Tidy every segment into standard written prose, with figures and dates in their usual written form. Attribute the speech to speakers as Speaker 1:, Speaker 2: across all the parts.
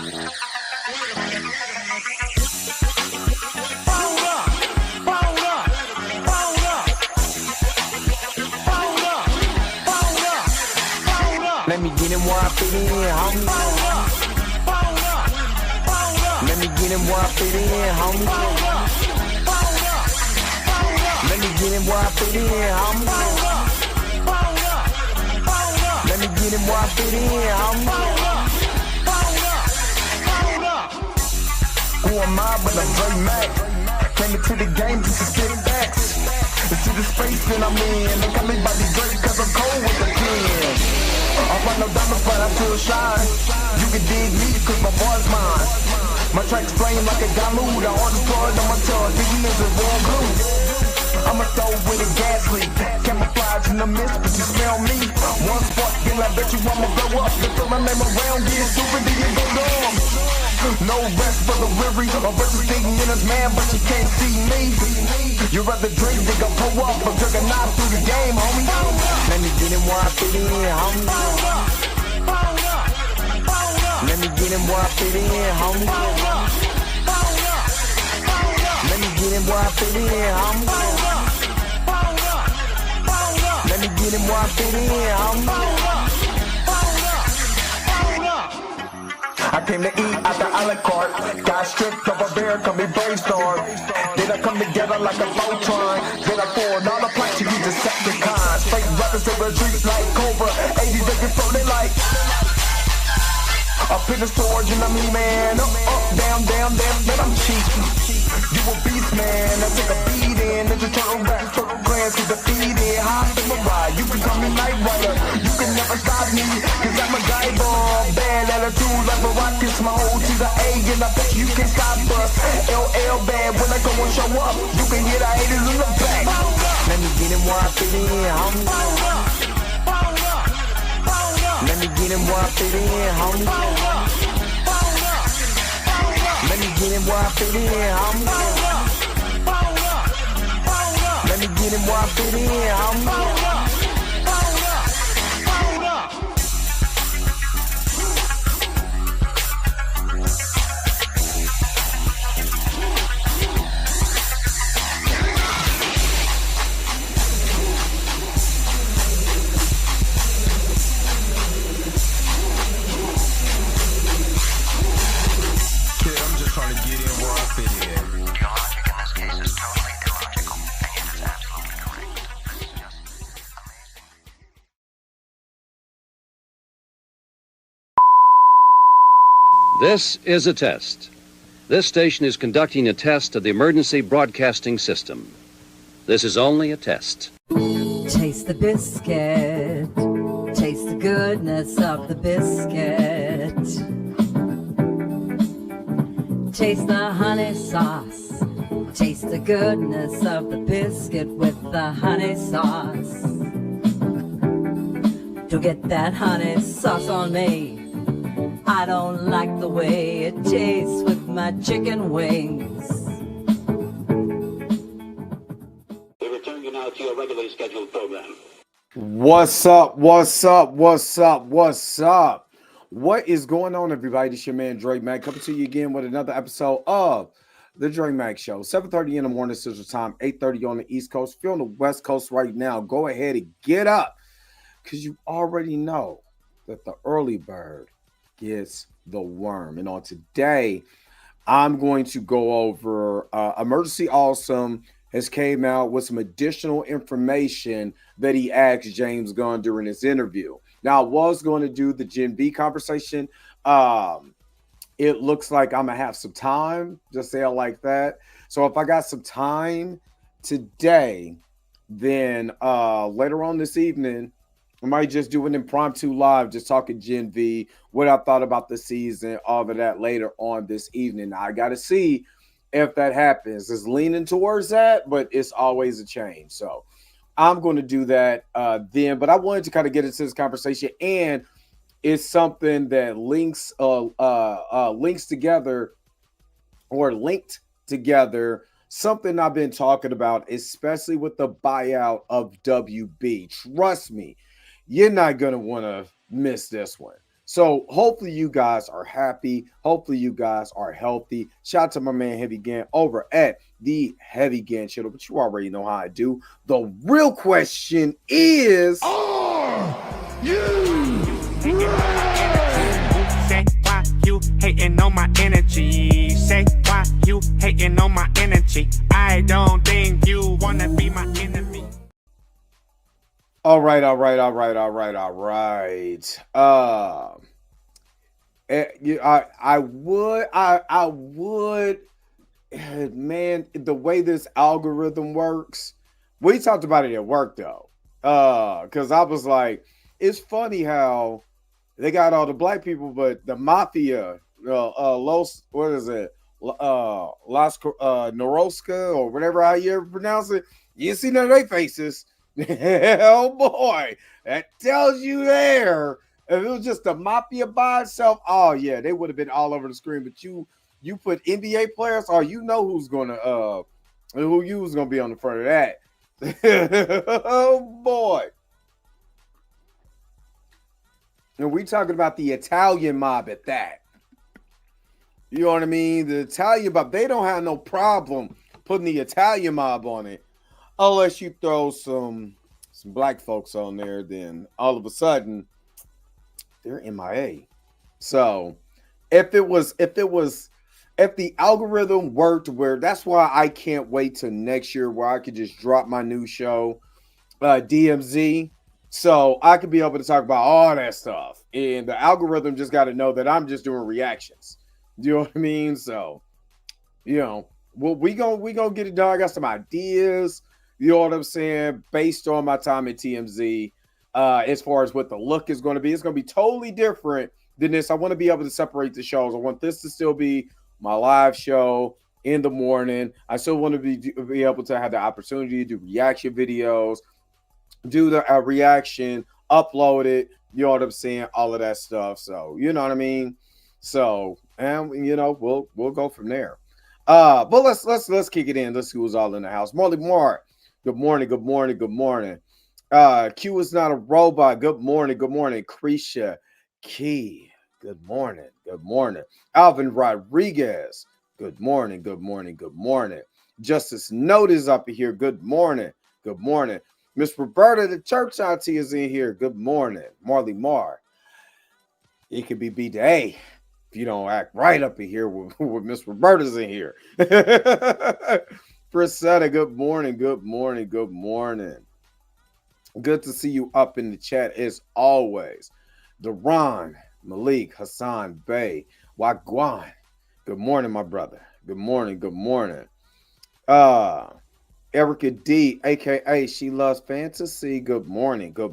Speaker 1: Let me get him where I fit in, homie. Let me get him where I fit in, homie. Let me get him where I fit in, homie. Let me get him where I fit in, homie. Who am I but I'm Dre Mac? Came into the game just to spit facts. Into the space that I'm in. They call me by the Drake cause I'm cold with the pen. I want no diamonds, but I still shine. You can dig me, cause my boy's mine. My tracks flame like a Damu. The hardest part on my tongue, thinking is a warm glue. I'ma throw with a gas leak. Camouflage in the mist, but you smell me. One spark, then I bet you I'ma blow up. Just throw my name around, get stupid, then you go dumb. No rest for the weary. My verse is digging in his man, but you can't see me. You rather drink, they gon' pull up. I'm jerking knife through the game, homie. Let me get him where I fit in, homie. Let me get him where I fit in, homie. Let me get him where I fit in, homie. Let me get him where I fit in, homie. I came to eat at the a la carte. Got stripped of a bear, come be brainstorm. Then I come together like a Voltron. Then I poured all the planks to use Decepticons. Fake rappers that retreat like Cobra. 80s they get floated like up in the storage and I'm man. Up, down, down, man, I'm cheap. You a beast, man. I take a beating. Ninja Turtle rap, turtle plans to defeat it. Hop in my ride. You can call me Night Rider. You can never stop me. Cause I'm a guy bomb. Bad attitude like a rocket. My whole to the A. And I bet you can't stop us. LL bad when I go and show up. You can hear the haters in the back. Let me get him where I fit in, homie. Let me get him where I fit in, homie. Let me get him where I fit in, homie. Let me get him where I fit in, homie.
Speaker 2: This is a test. This station is conducting a test of the emergency broadcasting system. This is only a test.
Speaker 3: Taste the biscuit. Taste the goodness of the biscuit. Taste the honey sauce. Taste the goodness of the biscuit with the honey sauce. Don't get that honey sauce on me. I don't like the way it tastes with my chicken wings.
Speaker 4: We return you now to your regularly scheduled program.
Speaker 5: What's up? What's up? What's up? What's up? What is going on, everybody? This is your man, Dre Mac, coming to you again with another episode of The Dre Mac Show. 7:30 in the morning Central Time, 8:30 on the East Coast. If you're on the West Coast right now, go ahead and get up because you already know that the early bird gets the worm. And on today, I'm going to go over Emergency Awesome has came out with some additional information that he asked James Gunn during his interview. Now, I was going to do the Gen V conversation. It looks like I'm going to have some time, just say it like that. So if I got some time today, then later on this evening, I might just do an impromptu live, just talking Gen V, what I thought about the season, all of that later on this evening. Now, I got to see if that happens. It's leaning towards that, but it's always a change. So I'm going to do that then. But I wanted to kind of get into this conversation, and it's something that links together or linked together something I've been talking about, especially with the buyout of WB. Trust me. You're not going to want to miss this one. So hopefully you guys are happy. Hopefully you guys are healthy. Shout out to my man Heavy Gan over at the Heavy Gan channel, but you already know how I do. The real question is,
Speaker 6: Are you say why you hating on my energy? Say why you hating on my energy? I don't think you wanna be my enemy.
Speaker 5: all right. I would, man, the way this algorithm works, we talked about it at work though. Because I was like, it's funny how they got all the black people, but the mafia, Los, what is it? Las Noroska or whatever how you ever pronounce it. You see none of their faces. Oh boy, that tells you there. If it was just the mafia by itself, oh yeah, they would have been all over the screen. But you put NBA players, oh, you know who's gonna who you was gonna be on the front of that. Oh boy. And we talking about the Italian mob at that. You know what I mean? The Italian mob, they don't have no problem putting the Italian mob on it. Unless you throw some black folks on there, then all of a sudden they're MIA. So if the algorithm worked where, that's why I can't wait till next year where I could just drop my new show, DMZ, so I could be able to talk about all that stuff. And the algorithm just got to know that I'm just doing reactions. Do you know what I mean? So, well, we gonna get it done. I got some ideas. You know what I'm saying? Based on my time at TMZ, as far as what the look is going to be, it's going to be totally different than this. I want to be able to separate the shows. I want this to still be my live show in the morning. I still want to be able to have the opportunity to do reaction videos, do the reaction, upload it. You know what I'm saying? All of that stuff. So you know what I mean. So and we'll go from there. But let's kick it in. Let's see who's all in the house. Marley Mark. Good morning. Q is not a robot. Good morning. Krisha Key. Good morning. Alvin Rodriguez. Good morning. Justice Note is up here. Good morning. Miss Roberta, the church auntie, is in here. Good morning. Marley Marr. It could be B to A if you don't act right up in here with Miss Roberta's in here. Priscilla, good morning. Good to see you up in the chat as always. Deron, Malik, Hassan, Bay, Wagwan. Good morning, my brother. Good morning. Erica D, aka She Loves Fantasy. Good morning. Let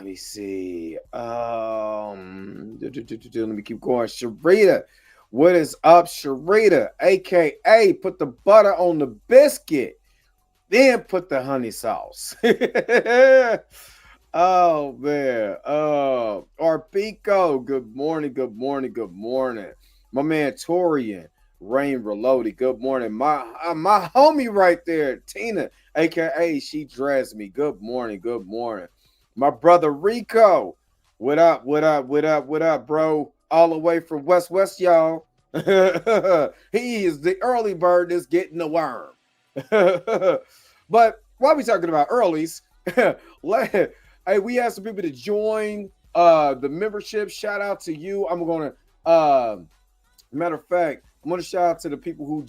Speaker 5: me see. Let me keep going. Sharita. What is up, Sharita? AKA put the butter on the biscuit, then put the honey sauce. Oh man. Arpico, good morning. My man Torian, Rain Reloaded. Good morning. My homie right there, Tina, aka She Dressed Me. Good morning. My brother Rico. What up, bro? All the way from West, y'all. He is the early bird that's getting the worm. But while we talking about earlies, hey, we have some people to join the membership. Shout out to you. I'm gonna matter of fact, I'm gonna shout out to the people who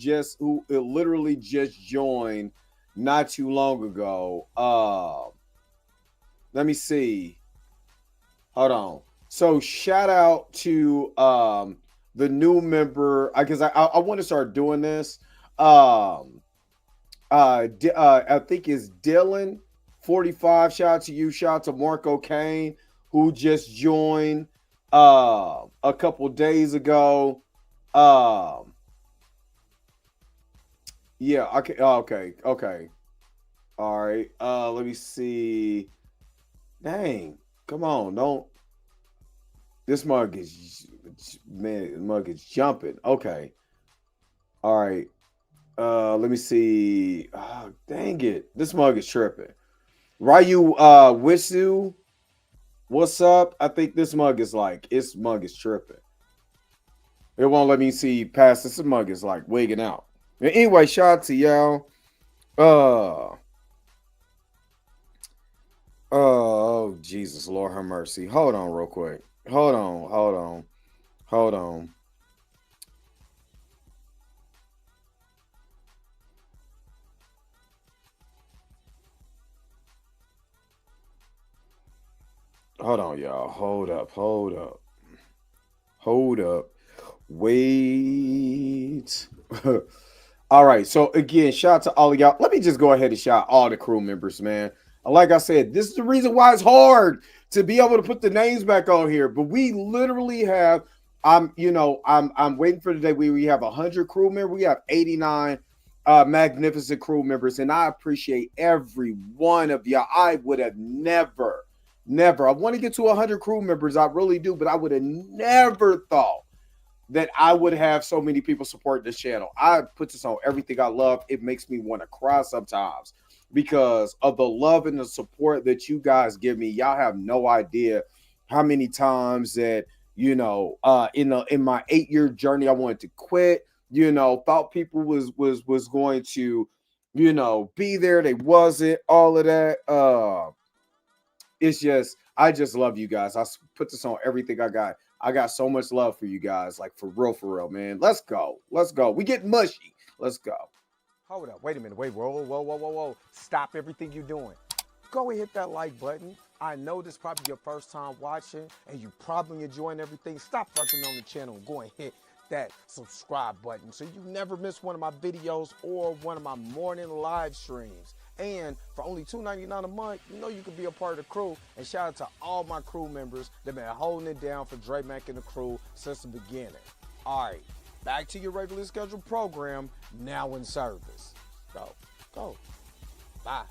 Speaker 5: literally just joined not too long ago. Let me see. Hold on. So shout out to the new member, because I want to start doing this. I think it's Dylan 45. Shout out to you. Shout out to Marco Kane, who just joined a couple days ago. Yeah, okay. All right. Let me see. Dang, come on, don't. This mug is jumping. Okay. All right. Let me see. Oh, dang it. This mug is tripping. Ryu Wisu. What's up? I think this mug is tripping. It won't let me see past this mug is like wigging out. Anyway, shout out to y'all. Oh, Jesus, Lord have mercy. Hold on real quick. Hold on. Hold on, y'all. Hold up. Wait. All right. So again, shout out to all of y'all. Let me just go ahead and shout out all the crew members, man. Like I said, this is the reason why it's hard to be able to put the names back on here. But we literally have, I'm waiting for the day we have 100 crew members. We have 89 magnificent crew members, and I appreciate every one of y'all. I would have never. I want to get to 100 crew members. I really do, but I would have never thought that I would have so many people support this channel. I put this on everything I love. It makes me want to cry sometimes because of the love and the support that you guys give me. Y'all have no idea how many times that, in my 8-year journey, I wanted to quit, thought people was going to, be there. They wasn't, all of that. It's just, I just love you guys. I put this on everything I got. I got so much love for you guys, like for real, man. Let's go. We get mushy. Let's go.
Speaker 7: Hold up. Wait a minute. Wait. Whoa. Stop everything you're doing. Go and hit that like button. I know this is probably your first time watching and you probably enjoying everything. Stop fucking on the channel and go and hit that subscribe button so you never miss one of my videos or one of my morning live streams. And for only $2.99 a month, you can be a part of the crew. And shout out to all my crew members that been holding it down for Dre Mack and the crew since the beginning. All right, back to your regularly scheduled program, now in service. Go. Bye.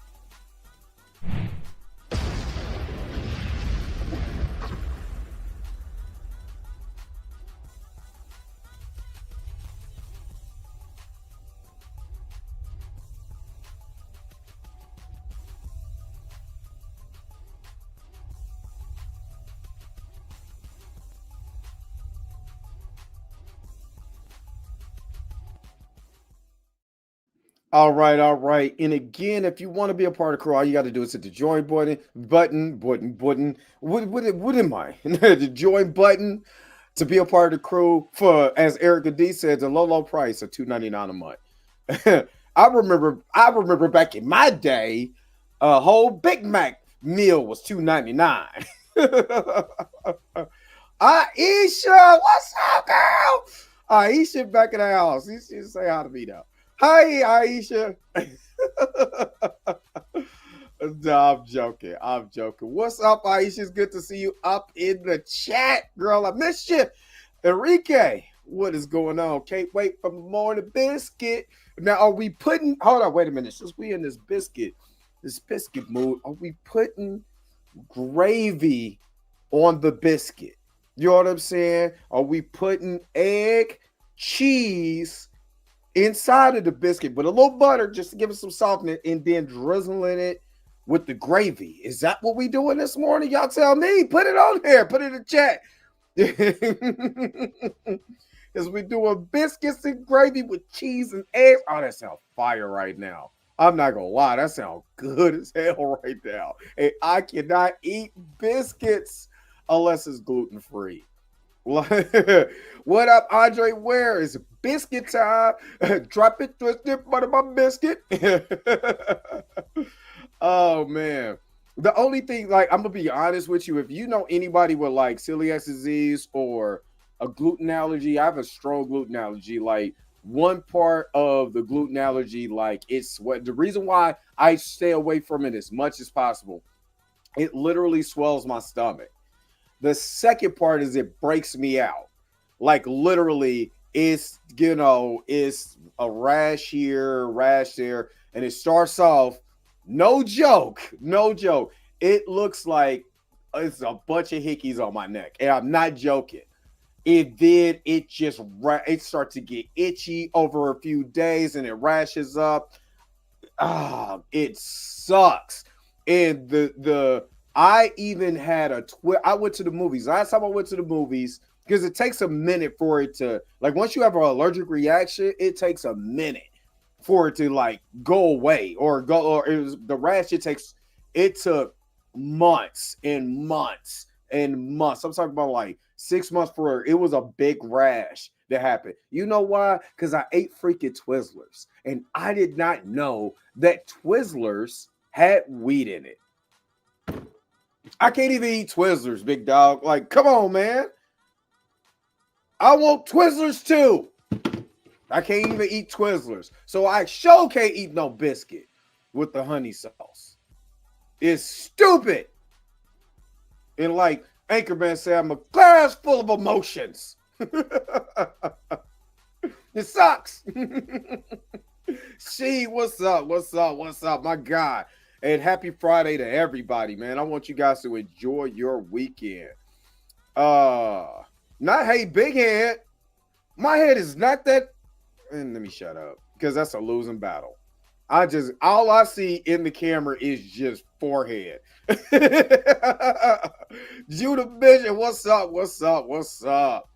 Speaker 5: All right. And again, if you want to be a part of the crew, all you got to do is hit the join button. What am I? The join button to be a part of the crew for, as Erica D said, the low price of $2.99 a month. I remember back in my day, a whole Big Mac meal was $2.99. Aisha, what's up, girl? Aisha back in the house. She say hi to me now. Hi, Aisha. No, I'm joking. What's up, Aisha? It's good to see you up in the chat, girl. I missed you. Enrique, what is going on? Can't wait for the morning biscuit. Now, are we putting, hold on, wait a minute. Since we in this biscuit mood, are we putting gravy on the biscuit? You know what I'm saying? Are we putting egg, cheese inside of the biscuit with a little butter just to give it some softness and then drizzling it with the gravy? Is that what we doing this morning? Y'all tell me. Put it on there. Put it in the chat. As we doing biscuits and gravy with cheese and eggs. Oh, that sounds fire right now. I'm not gonna lie, that sounds good as hell right now. And I cannot eat biscuits unless it's gluten-free. What up, Andre? Where is biscuit time? Drop it, twist it, butter my biscuit. Oh man. The only thing, like, I'm gonna be honest with you, if you know anybody with like celiac disease or a gluten allergy, I have a strong gluten allergy. Like, one part of the gluten allergy, like, it's what the reason why I stay away from it as much as possible. It literally swells my stomach. The second part is it breaks me out. Like, literally, it's a rash here, rash there, and it starts off, no joke. It looks like it's a bunch of hickeys on my neck, and I'm not joking. It starts to get itchy over a few days, and it rashes up. It sucks. And the I even had I went to the movies. Last time I went to the movies, because it takes a minute for it to, like, once you have an allergic reaction, it takes a minute for it to like go away or the rash. It took months and months and months. I'm talking about like 6 months for it was a big rash that happened. You know why? Because I ate freaking Twizzlers and I did not know that Twizzlers had weed in it. I can't even eat Twizzlers, big dog. Like, come on, man. I want Twizzlers too. I can't even eat Twizzlers. So I sure can't eat no biscuit with the honey sauce. It's stupid. And like Anchorman said, I'm a glass full of emotions. It sucks. She, what's up? What's up? What's up, my God? And happy Friday to everybody, man. I want you guys to enjoy your weekend. Not hey, big head. My head is not that. And let me shut up because that's a losing battle. All I see in the camera is just forehead. Judah Bishop, what's up? What's up? What's up?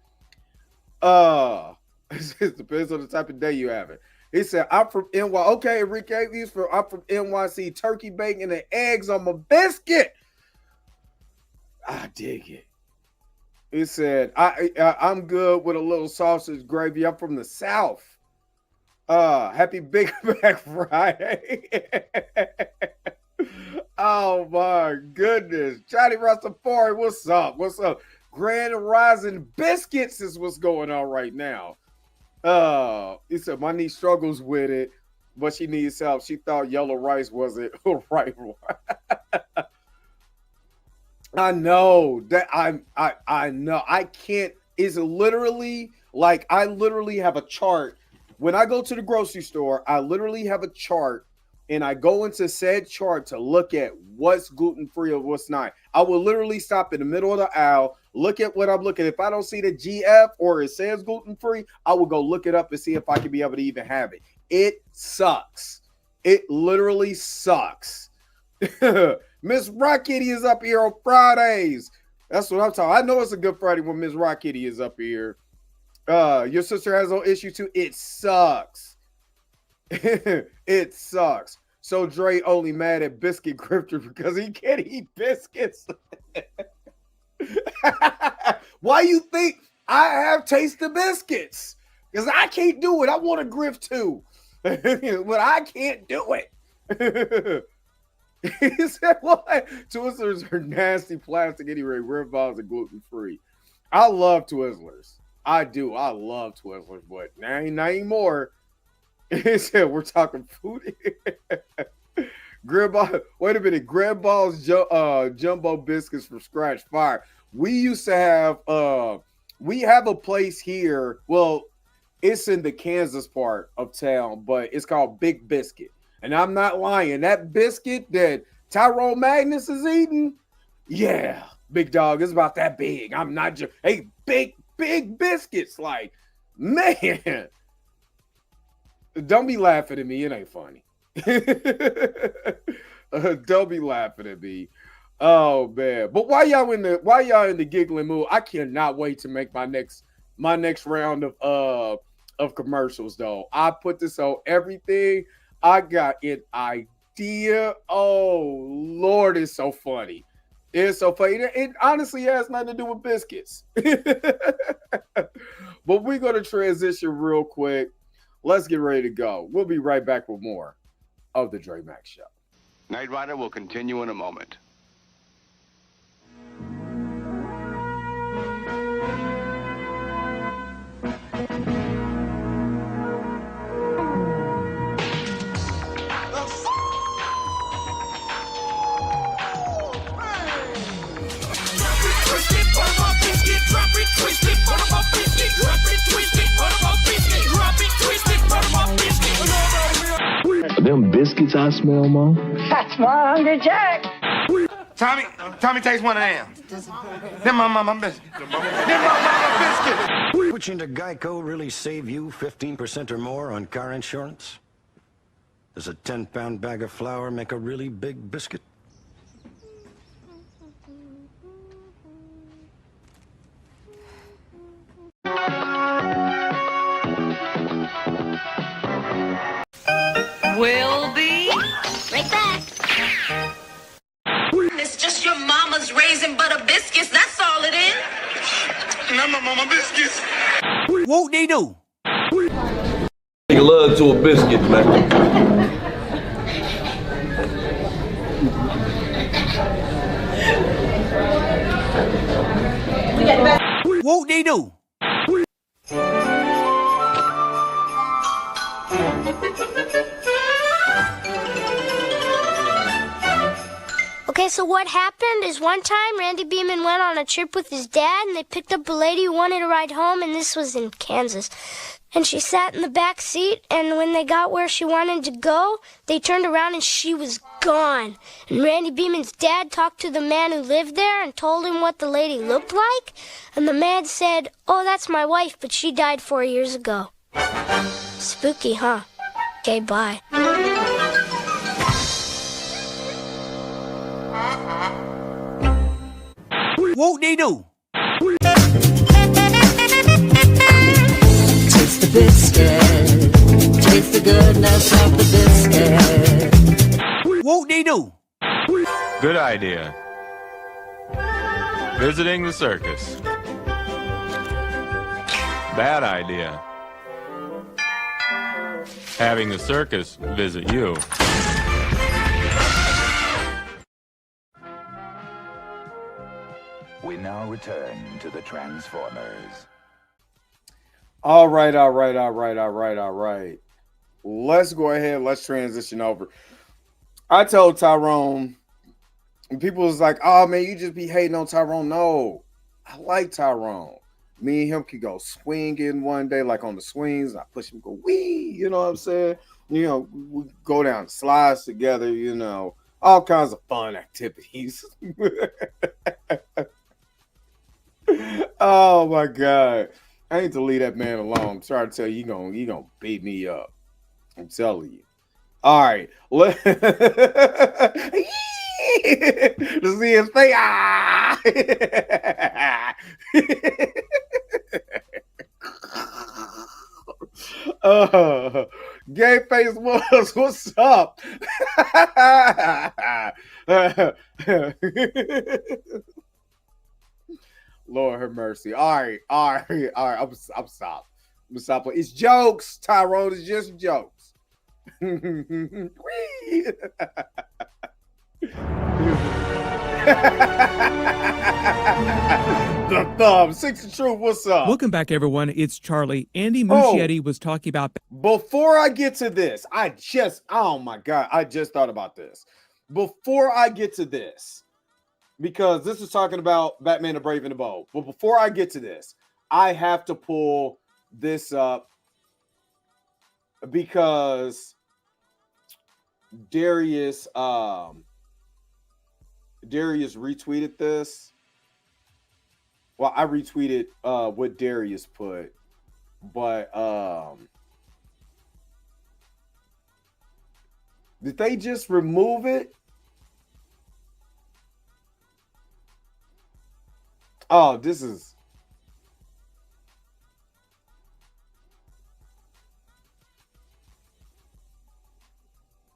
Speaker 5: It depends on the type of day you having. He said, I'm from NY. Okay, Enrique, I'm from NYC. Turkey bacon and eggs on my biscuit. I dig it. He said, I'm good with a little sausage gravy. I'm from the South. Happy Big Mac Friday. Oh my goodness. Johnny Rastafari, what's up? What's up? Grand Rising Biscuits is what's going on right now. He said, my niece struggles with it, but she needs help. She thought yellow rice wasn't right. I know that I know I can't. It's literally like I literally have a chart. When I go to the grocery store, I literally have a chart and I go into said chart to look at what's gluten-free or what's not. I will literally stop in the middle of the aisle, look at what I'm looking at. If I don't see the GF or it says gluten-free, I will go look it up and see if I can be able to even have it. It sucks. It literally sucks. Miss Rock Kitty is up here on Fridays. That's what I'm talking. I know it's a good Friday when Miss Rock Kitty is up here. Your sister has no issue too. It sucks. It sucks. So Dre only mad at Biscuit Grifter because he can't eat biscuits. Why you think I have taste the biscuits? Because I can't do it. I want a grift too. But I can't do it. He said, what? Twizzlers are nasty plastic anyway. Red balls are gluten-free. I love Twizzlers. I do. I love Twizzlers, but not anymore. He said, we're talking food here. Grandma, wait a minute. Grandma's jumbo biscuits from scratch. Fire. We used to have, we have a place here. Well, it's in the Kansas part of town, but it's called Big Biscuit. And I'm not lying. That biscuit that Tyrone Magnus is eating, yeah, big dog, it's about that big. I'm not just, hey, big biscuits. Like, man, don't be laughing at me. It ain't funny. Don't be laughing at me. Oh man. But why y'all in the giggling mood? I cannot wait to make my next round of commercials though. I put this on everything. I got an idea. Oh Lord, it's so funny. It's so funny. It honestly has nothing to do with biscuits. But we're going to transition real quick. Let's get ready to go. We'll be right back with more of the Dre Max Show.
Speaker 8: Knight Rider will continue in a moment.
Speaker 9: Them biscuits I smell, Mom.
Speaker 10: That's my Hungry Jack.
Speaker 11: Tommy takes one of them. Them my mama biscuits. Them my mama biscuits.
Speaker 12: Switching to Geico really save you 15% or more on car insurance? Does a 10-pound bag of flour make a really big biscuit?
Speaker 3: Will be
Speaker 13: Right back. It's just your mama's raisin butter biscuits. That's all it is.
Speaker 11: Not my mama biscuits.
Speaker 6: Whoop de doo.
Speaker 14: Take a love to a biscuit, man.
Speaker 6: Whoop de doo.
Speaker 15: Okay, so what happened is one time Randy Beeman went on a trip with his dad, and they picked up a lady who wanted to ride home, and this was in Kansas. And she sat in the back seat, and when they got where she wanted to go, they turned around and she was gone. And Randy Beeman's dad talked to the man who lived there and told him what the lady looked like. And the man said, "Oh, that's my wife, but she died 4 years ago." Spooky, huh? Okay, bye.
Speaker 6: Whoop de doo.
Speaker 3: Taste the biscuit. Taste the goodness of the biscuit.
Speaker 6: Whoop de doo.
Speaker 16: Good idea. Visiting the circus. Bad idea. Having the circus visit you.
Speaker 17: We now return to the Transformers.
Speaker 5: All right. Let's go ahead. Let's transition over. I told Tyrone, and people was like, "Oh man, you just be hating on Tyrone." No, I like Tyrone. Me and him could go swinging one day, like on the swings. I push him, go wee. You know what I'm saying? You know, we go down slides together. You know, all kinds of fun activities. Oh my God. I need to leave that man alone. I'm sorry to tell you, he gonna beat me up. I'm telling you. All right. To see his face. Ah! Gay face was, what's up? Lord have mercy. All right. I'm stopped. It's jokes, Tyrone. It's just jokes. The thumb. Six of truth. What's up?
Speaker 18: Welcome back, everyone. It's Charlie. Andy Muschietti was talking about.
Speaker 5: Before I get to this, oh my God, I just thought about this. Before I get to this, because this is talking about Batman the Brave and the Bold. But before I get to this, I have to pull this up because Darius retweeted this. Well, I retweeted what Darius put, but did they just remove it? Oh, this is.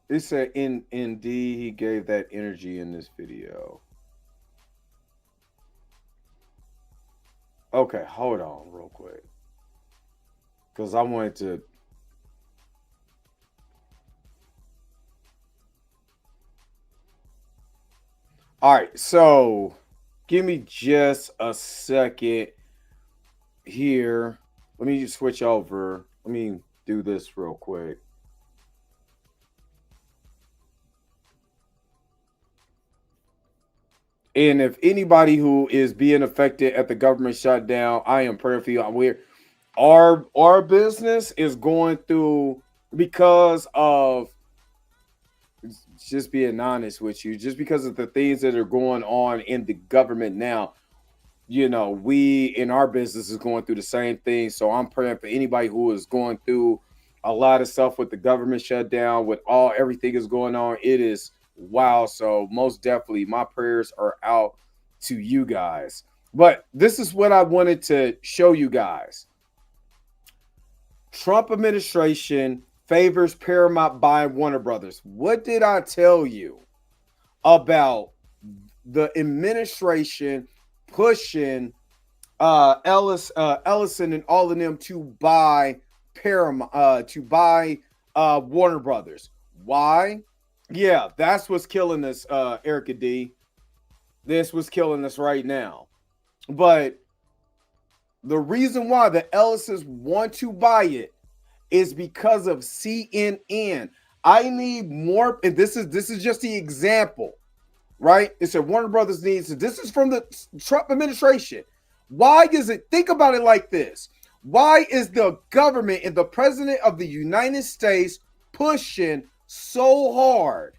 Speaker 5: It said indeed he gave that energy in this video. Okay, hold on real quick. Because I wanted to. All right, so give me just a second here. Let me just switch over. Let me do this real quick. And if anybody who is being affected at the government shutdown, I am praying for you. Our business is going through, because of, just being honest with you, just because of the things that are going on in the government now, you know, we in our business is going through the same thing. So I'm praying for anybody who is going through a lot of stuff with the government shutdown, with everything is going on. It is wow. So most definitely my prayers are out to you guys. But this is what I wanted to show you guys. Trump administration favors Paramount buying Warner Brothers. What did I tell you about the administration pushing Ellison and all of them to buy Paramount, to buy Warner Brothers? Why? Yeah, that's what's killing us, Erica D. This was killing us right now. But the reason why the Ellisons want to buy it is because of CNN. I need more, and this is just the example, right? It said Warner Brothers needs, this is from the Trump administration. Why is it, think about it like this. Why is the government and the president of the United States pushing so hard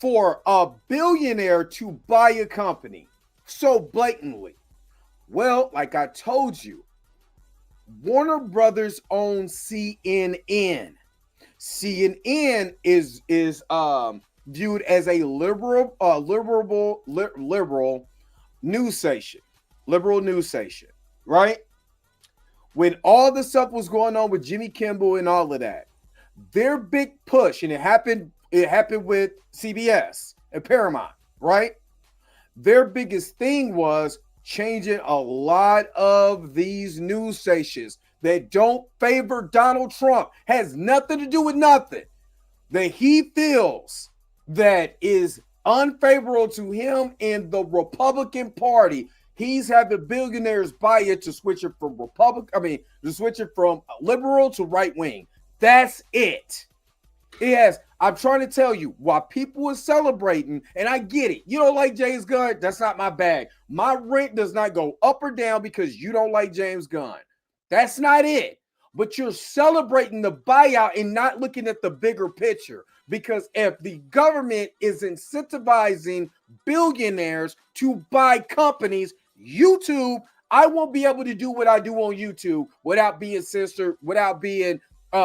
Speaker 5: for a billionaire to buy a company so blatantly? Well, like I told you, Warner Brothers owns CNN. CNN is viewed as a liberal news station, right? When all the stuff was going on with Jimmy Kimmel and all of that, their big push, and it happened with CBS and Paramount, right? Their biggest thing was changing a lot of these news stations that don't favor Donald Trump. Has nothing to do with nothing that he feels that is unfavorable to him and the Republican Party. He's having billionaires buy it to switch it from to switch it from liberal to right wing. That's it. Yes, I'm trying to tell you, while people are celebrating, and I get it, you don't like James Gunn, that's not my bag. My rent does not go up or down because you don't like James Gunn. That's not it. But you're celebrating the buyout and not looking at the bigger picture. Because if the government is incentivizing billionaires to buy companies, YouTube, I won't be able to do what I do on YouTube without being censored, without being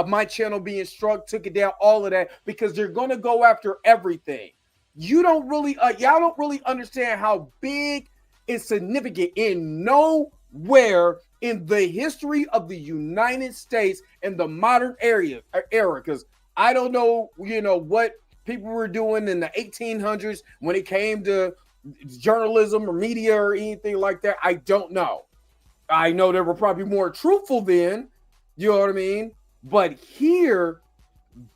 Speaker 5: my channel being struck, took it down, all of that, because they're going to go after everything. You don't really, y'all don't really understand how big and significant in nowhere in the history of the United States in the modern era, because I don't know, what people were doing in the 1800s when it came to journalism or media or anything like that. I don't know. I know they were probably more truthful then, you know what I mean? But here,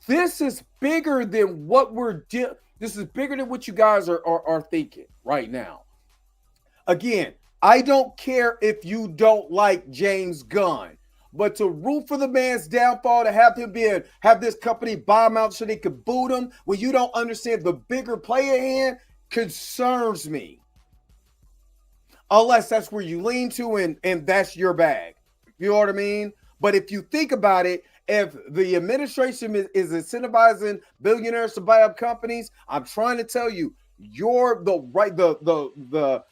Speaker 5: this is bigger than what this is bigger than what you guys are thinking right now. Again, I don't care if you don't like James Gunn, but to root for the man's downfall, to have him have this company buy him out so they could boot him when you don't understand the bigger play at hand concerns me. Unless that's where you lean to and that's your bag. You know what I mean? But if you think about it, if the administration is incentivizing billionaires to buy up companies, I'm trying to tell you, the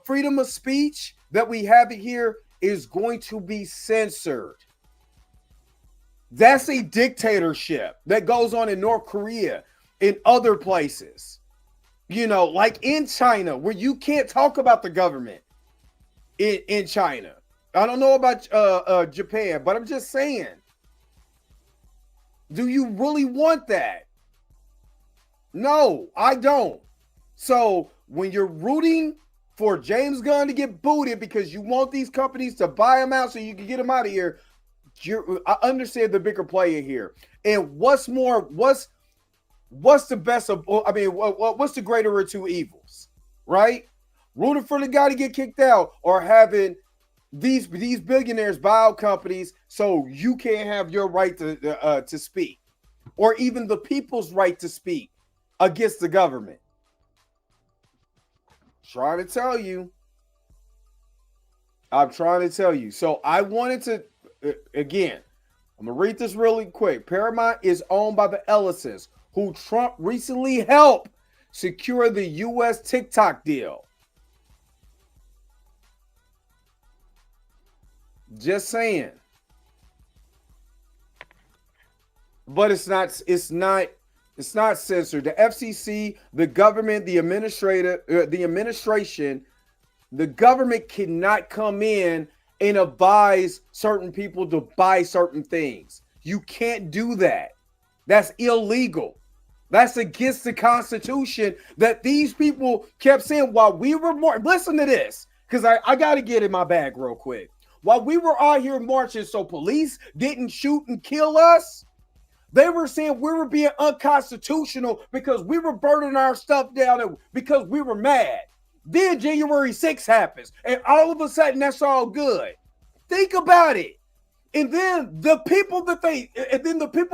Speaker 5: freedom of speech that we have here is going to be censored. That's a dictatorship that goes on in North Korea, in other places. Like in China, where you can't talk about the government in China. I don't know about Japan, but I'm just saying. Do you really want that? No, I don't. So when you're rooting for James Gunn to get booted because you want these companies to buy him out so you can get him out of here, I understand the bigger player here. And what's the best of, what's the greater of two evils, right? Rooting for the guy to get kicked out, or having these billionaires buy out companies so you can't have your right to speak, or even the people's right to speak against the government. I'm trying to tell you. So I wanted to, again, I'm going to read this really quick. Paramount is owned by the Ellisons, who Trump recently helped secure the U.S. TikTok deal. Just saying. But it's not censored. The FCC, the government, the administration, the government cannot come in and advise certain people to buy certain things. You can't do that. That's illegal. That's against the Constitution that these people kept saying while we were listen to this, because I got to get in my bag real quick. While we were out here marching so police didn't shoot and kill us, they were saying we were being unconstitutional because we were burning our stuff down because we were mad. Then January 6th happens, and all of a sudden that's all good. Think about it. And then the people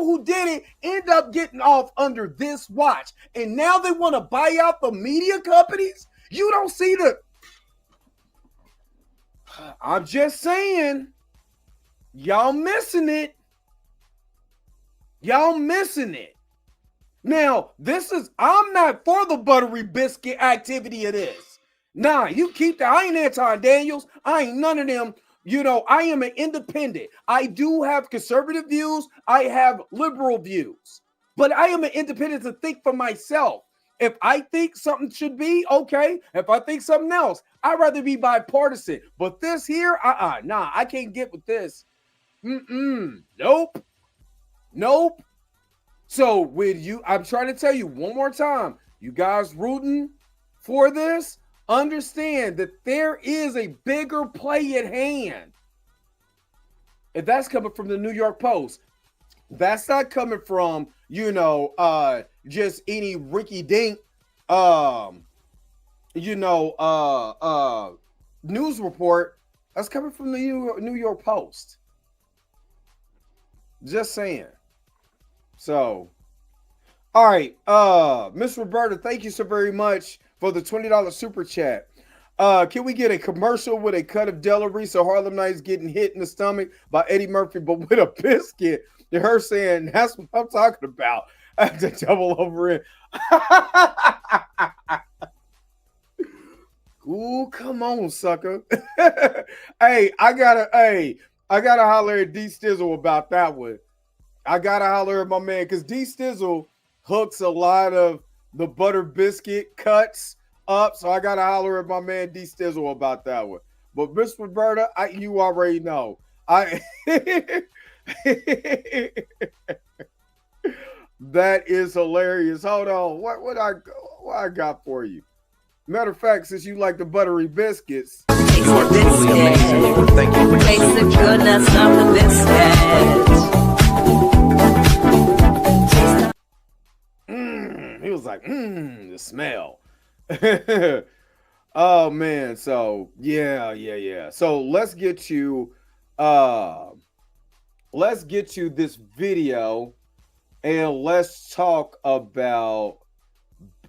Speaker 5: who did it end up getting off under this watch. And now they want to buy out the media companies. You don't see I'm just saying, y'all missing it. Y'all missing it. Now, I'm not for the buttery biscuit activity of this. Nah, you keep that. I ain't anti-Daniels. I ain't none of them. You know, I am an independent. I do have conservative views. I have liberal views. But I am an independent to think for myself. If I think something should be, okay. If I think something else, I'd rather be bipartisan. But this here, nah, I can't get with this. Nope. So with you, I'm trying to tell you one more time, you guys rooting for this, understand that there is a bigger play at hand. If that's coming from the New York Post, that's not coming from, just any Ricky Dink, news report. That's coming from the New York Post. Just saying. So, all right, Miss Roberta, thank you so very much for the $20 super chat. Can we get a commercial with a cut of Della Reese or Harlem Nights getting hit in the stomach by Eddie Murphy, but with a biscuit? And her saying, that's what I'm talking about. I have to double over it. Ooh, come on, sucker. Hey, I gotta holler at D Stizzle about that one. I gotta holler at my man because D Stizzle hooks a lot of the butter biscuit cuts up. So I gotta holler at my man D Stizzle about that one. But Miss Roberta, you already know. That is hilarious. Hold on. What I got for you? Matter of fact, since you like the buttery biscuits.
Speaker 3: Taste the biscuit.
Speaker 14: Thank you.
Speaker 3: Taste the goodness of the biscuit.
Speaker 5: He was like, the smell. Oh man, so yeah. So let's get you this video and let's talk about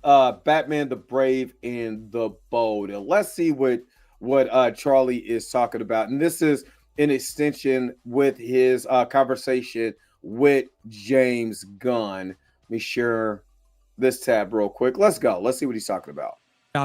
Speaker 5: Batman the Brave and the Bold. And let's see what Charlie is talking about. And this is an extension with his conversation with James Gunn. Let me share this tab real quick. Let's go. Let's see what he's talking about.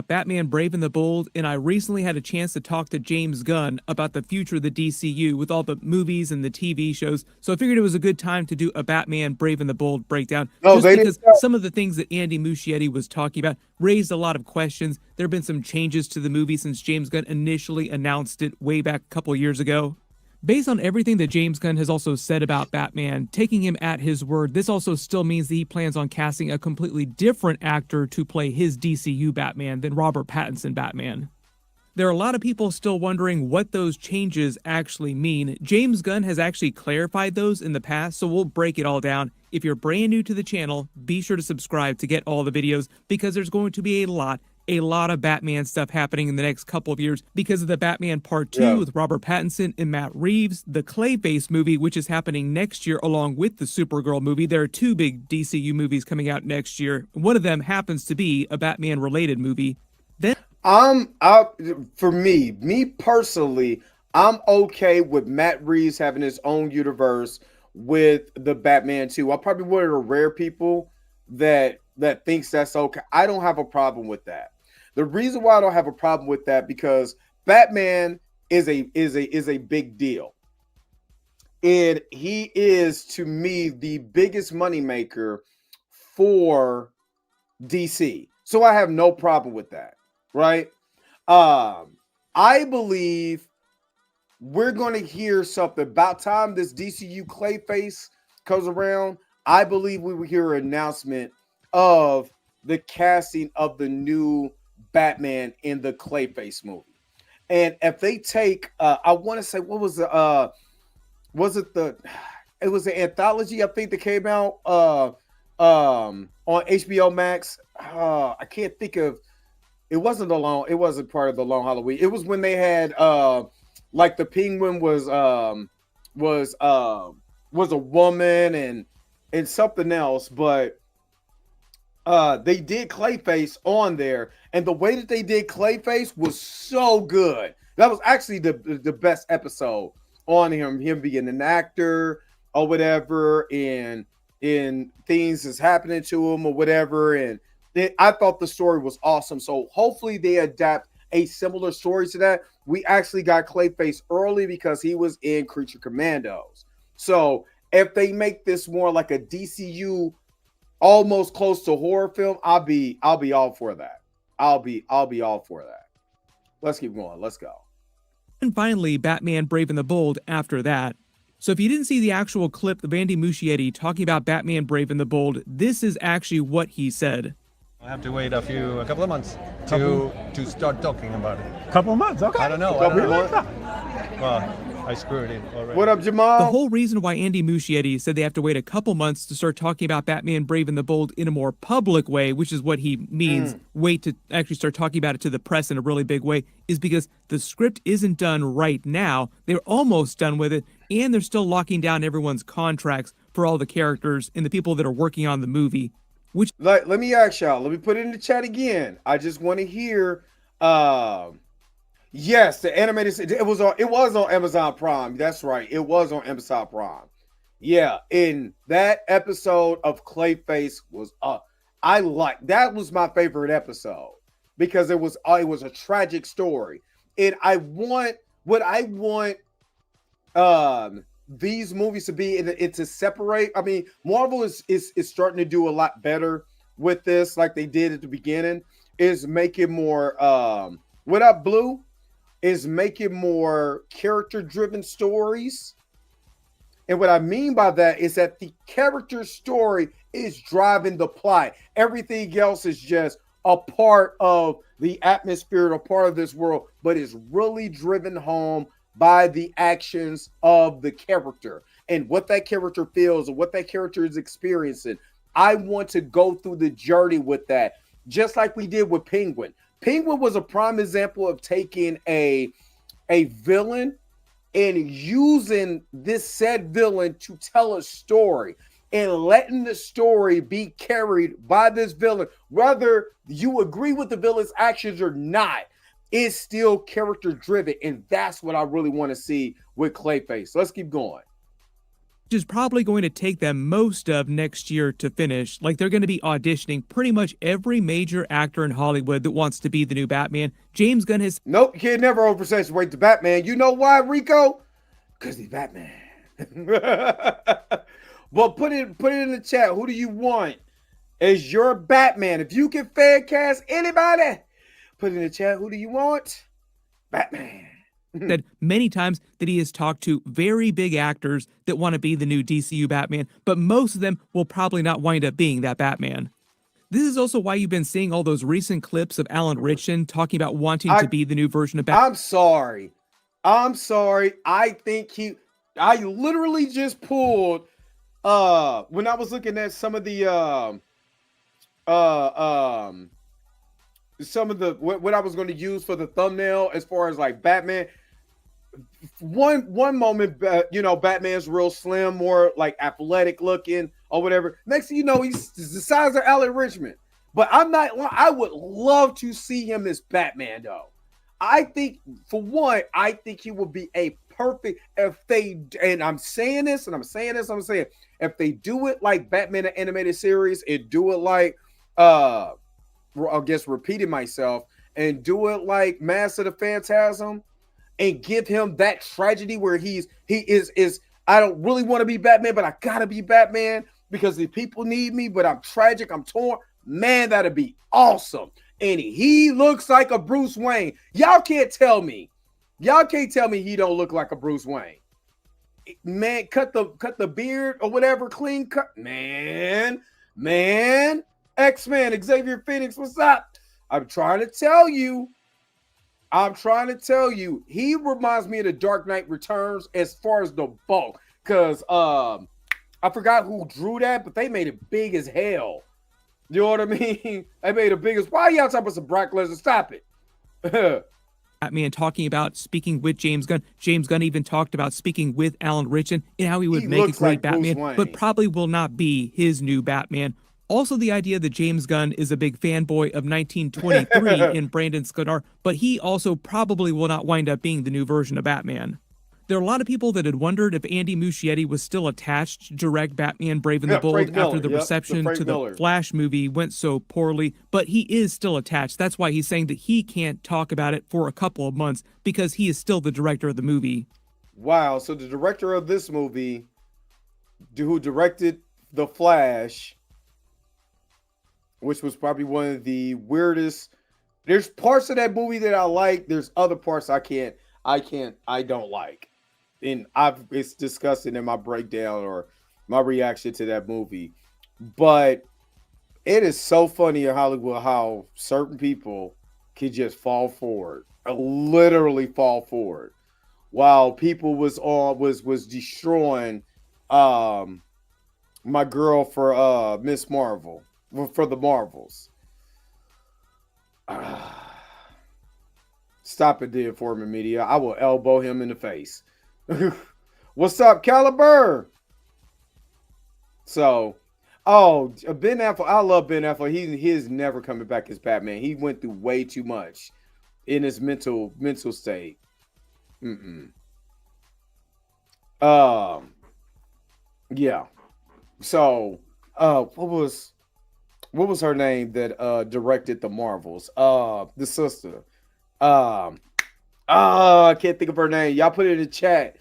Speaker 18: Batman Brave and the Bold, and I recently had a chance to talk to James Gunn about the future of the DCU with all the movies and the TV shows. So I figured it was a good time to do a Batman Brave and the Bold breakdown. Just because some of the things that Andy Muschietti was talking about raised a lot of questions. There have been some changes to the movie since James Gunn initially announced it way back a couple years ago. Based on everything that James Gunn has also said about Batman, taking him at his word, this also still means that he plans on casting a completely different actor to play his DCU Batman than Robert Pattinson Batman. There are a lot of people still wondering what those changes actually mean. James Gunn has actually clarified those in the past, so we'll break it all down. If you're brand new to the channel, be sure to subscribe to get all the videos because there's going to be a lot of Batman stuff happening in the next couple of years because of the Batman Part 2 with Robert Pattinson and Matt Reeves, the Clayface movie, which is happening next year along with the Supergirl movie. There are two big DCU movies coming out next year. One of them happens to be a Batman-related movie. Then
Speaker 5: for me personally, I'm okay with Matt Reeves having his own universe with the Batman 2. I'm probably one of the rare people that thinks that's okay. I don't have a problem with that. The reason why I don't have a problem with that because Batman is a big deal. And he is, to me, the biggest moneymaker for DC. So I have no problem with that, right? I believe we're going to hear something about time this DCU Clayface comes around, I believe we will hear an announcement of the casting of the new Batman in the Clayface movie. And if they take, I want to say, what was the, it was an anthology, I think, that came out on HBO Max. I can't think of, it wasn't part of the Long Halloween. It was when they had, like the Penguin was a woman and something else, but they did Clayface on there, and the way that they did Clayface was so good. That was actually the best episode on him being an actor or whatever, and things is happening to him or whatever, and I thought the story was awesome. So hopefully they adapt a similar story to that. We actually got Clayface early because he was in Creature Commandos. So if they make this more like a DCU, almost close to horror film, I'll be all for that. I'll be all for that. Let's keep going. Let's go.
Speaker 18: And finally, Batman Brave and the Bold after that. So if you didn't see the actual clip of Andy Muschietti talking about Batman Brave and the Bold, this is actually what he said.
Speaker 19: I have to wait a couple of months to start talking about it.
Speaker 20: Couple of months, okay.
Speaker 19: I don't know. Well, I screwed it already.
Speaker 5: What up, Jamal?
Speaker 18: The whole reason why Andy Muschietti said they have to wait a couple months to start talking about Batman Brave and the Bold in a more public way, which is what he means, wait to actually start talking about it to the press in a really big way, is because the script isn't done right now. They're almost done with it, and they're still locking down everyone's contracts for all the characters and the people that are working on the movie. Which,
Speaker 5: let me ask y'all, let me put it in the chat again. I just want to hear, yes, the animated, it was on Amazon Prime. That's right. It was on Amazon Prime. Yeah. In that episode of Clayface was that was my favorite episode because it was a tragic story. And I want these movies to be and to separate. I mean, Marvel is starting to do a lot better with this, like they did at the beginning, is making more what up, Blue? Is making more character-driven stories. And what I mean by that is that the character story is driving the plot. Everything else is just a part of the atmosphere, a part of this world, but it's really driven home by the actions of the character and what that character feels and what that character is experiencing. I want to go through the journey with that, just like we did with Penguin. Penguin was a prime example of taking a villain and using this said villain to tell a story and letting the story be carried by this villain. Whether you agree with the villain's actions or not, is still character driven, and that's what I really want to see with Clayface. Let's keep going.
Speaker 18: Which is probably going to take them most of next year to finish. Like, they're going to be auditioning pretty much every major actor in Hollywood that wants to be the new Batman. James Gunn has...
Speaker 5: Nope, you can never oversaturate the Batman. You know why, Rico? Because he's Batman. Well, put it in the chat. Who do you want as your Batman? If you can fan cast anybody, put in the chat, who do you want? Batman.
Speaker 18: Said many times that he has talked to very big actors that want to be the new DCU Batman, but most of them will probably not wind up being that Batman. This is also why you've been seeing all those recent clips of Alan Ritchson talking about wanting to be the new version of Batman.
Speaker 5: I'm sorry. I literally just pulled, when I was looking at some of the, what I was going to use for the thumbnail as far as like Batman. One moment, Batman's real slim, more like athletic looking or whatever. Next thing you know, he's the size of Alan Richmond. But I would love to see him as Batman though. I think he would be a perfect I'm saying if they do it like Batman the animated series and do it like I guess repeating myself and do it like Mask of the Phantasm and give him that tragedy where he is I don't really want to be Batman, but I gotta be Batman because the people need me, but I'm tragic, I'm torn. Man, that'd be awesome. And he looks like a Bruce Wayne. Y'all can't tell me he don't look like a Bruce Wayne. Man, cut the beard or whatever, clean cut. Man. X-Men, Xavier Phoenix, what's up? I'm trying to tell you. He reminds me of the Dark Knight Returns as far as the bulk. Because I forgot who drew that, but they made it big as hell. You know what I mean? They made it big as, why y'all talking about some Brock Lesnar? Stop it.
Speaker 18: Batman talking about speaking with James Gunn. James Gunn even talked about speaking with Alan Ritchson and how he would make a great
Speaker 5: like
Speaker 18: Batman, but probably will not be his new Batman. Also, the idea that James Gunn is a big fanboy of 1923 in Brandon Sklar, but he also probably will not wind up being the new version of Batman. There are a lot of people that had wondered if Andy Muschietti was still attached to direct Batman Brave and the Bold after the reception to the Flash movie went so poorly, but he is still attached. That's why he's saying that he can't talk about it for a couple of months because he is still the director of the movie.
Speaker 5: Wow, so the director of this movie, who directed The Flash, which was probably one of the weirdest. There's parts of that movie that I like. There's other parts I don't like. And it's discussed in my breakdown or my reaction to that movie. But it is so funny in Hollywood how certain people can just fall forward, literally fall forward, while people was destroying my girl for Miss Marvel, for the Marvels. Stop it, there for me, media. I will elbow him in the face. What's up, Caliber? So, Ben Affleck. I love Ben Affleck. He is never coming back as Batman. He went through way too much in his mental state. Yeah. So, what was her name that directed the Marvels? The sister. I can't think of her name. Y'all put it in the chat.